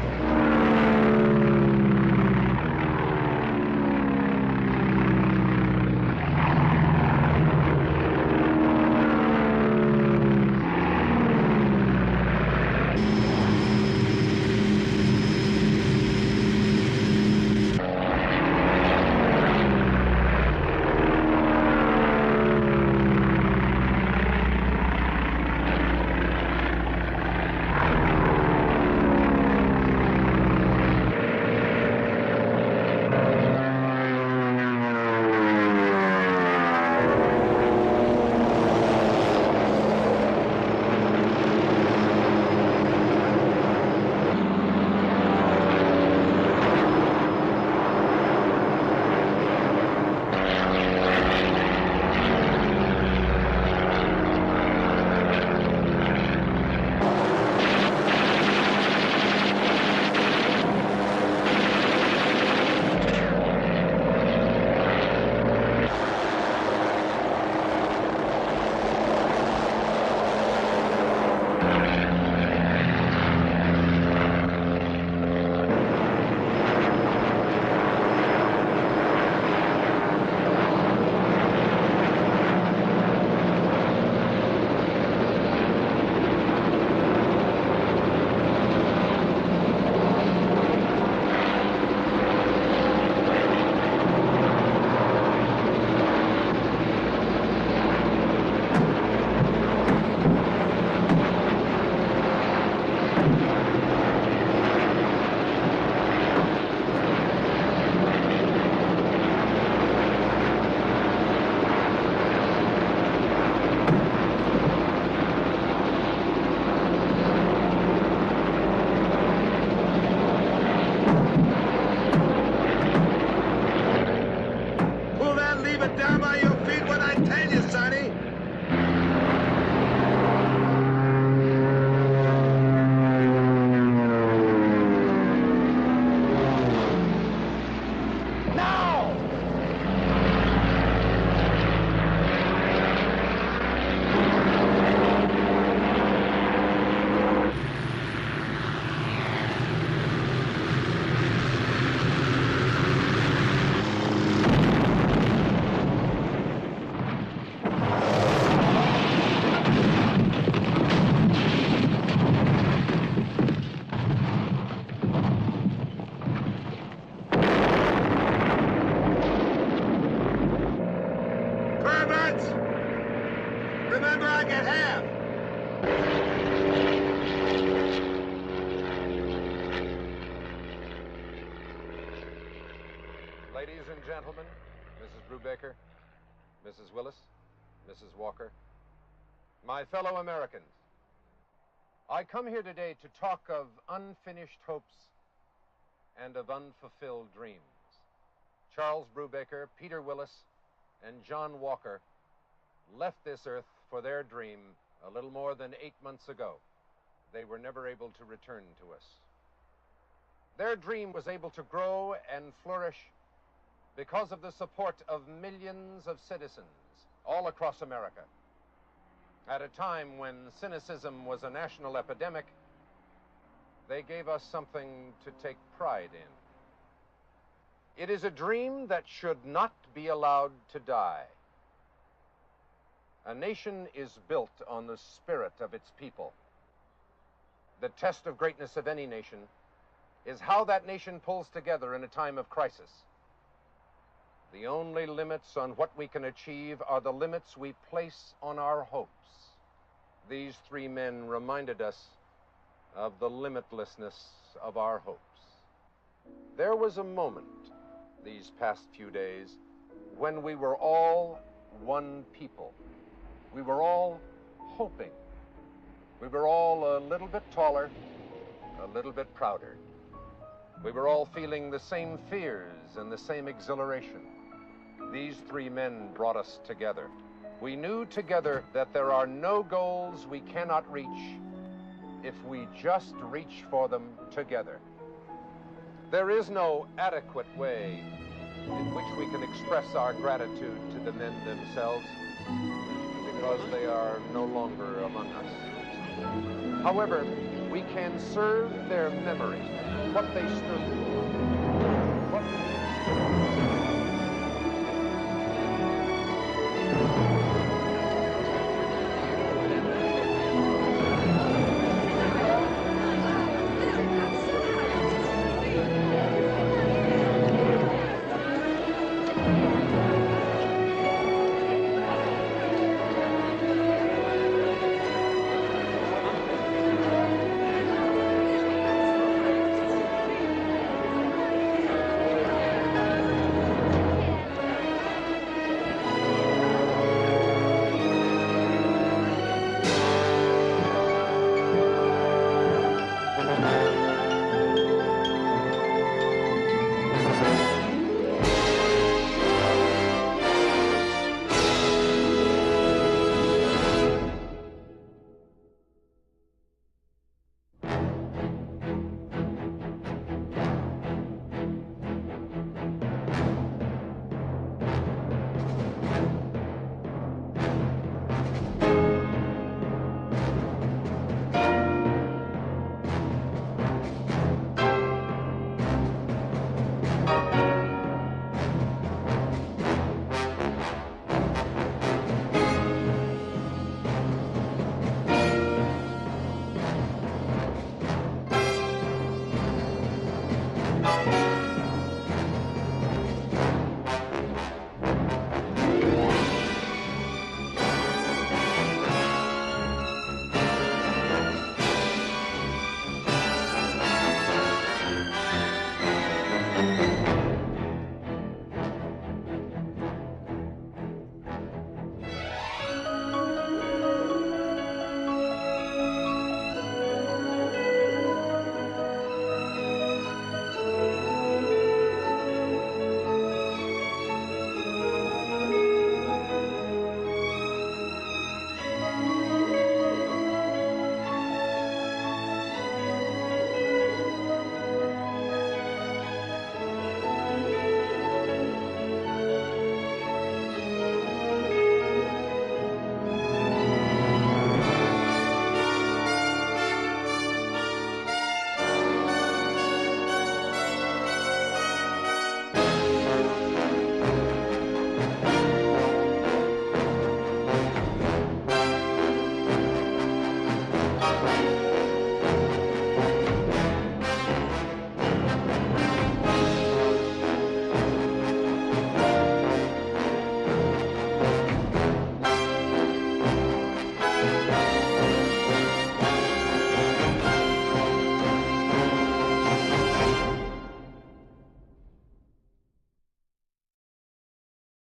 Brubaker, Mrs. Willis, Mrs. Walker, my fellow Americans, I come here today to talk of unfinished hopes and of unfulfilled dreams. Charles Brubaker, Peter Willis, and John Walker left this earth for their dream a little more than 8 months ago. They were never able to return to us. Their dream was able to grow and flourish because of the support of millions of citizens all across America. At a time when cynicism was a national epidemic, they gave us something to take pride in. It is a dream that should not be allowed to die. A nation is built on the spirit of its people. The test of greatness of any nation is how that nation pulls together in a time of crisis. The only limits on what we can achieve are the limits we place on our hopes. These three men reminded us of the limitlessness of our hopes. There was a moment these past few days when we were all one people. We were all hoping. We were all a little bit taller, a little bit prouder. We were all feeling the same fears and the same exhilaration. These three men brought us together. We knew together that there are no goals we cannot reach if we just reach for them together. There is no adequate way in which we can express our gratitude to the men themselves because they are no longer among us. However, we can serve their memory, what they stood for,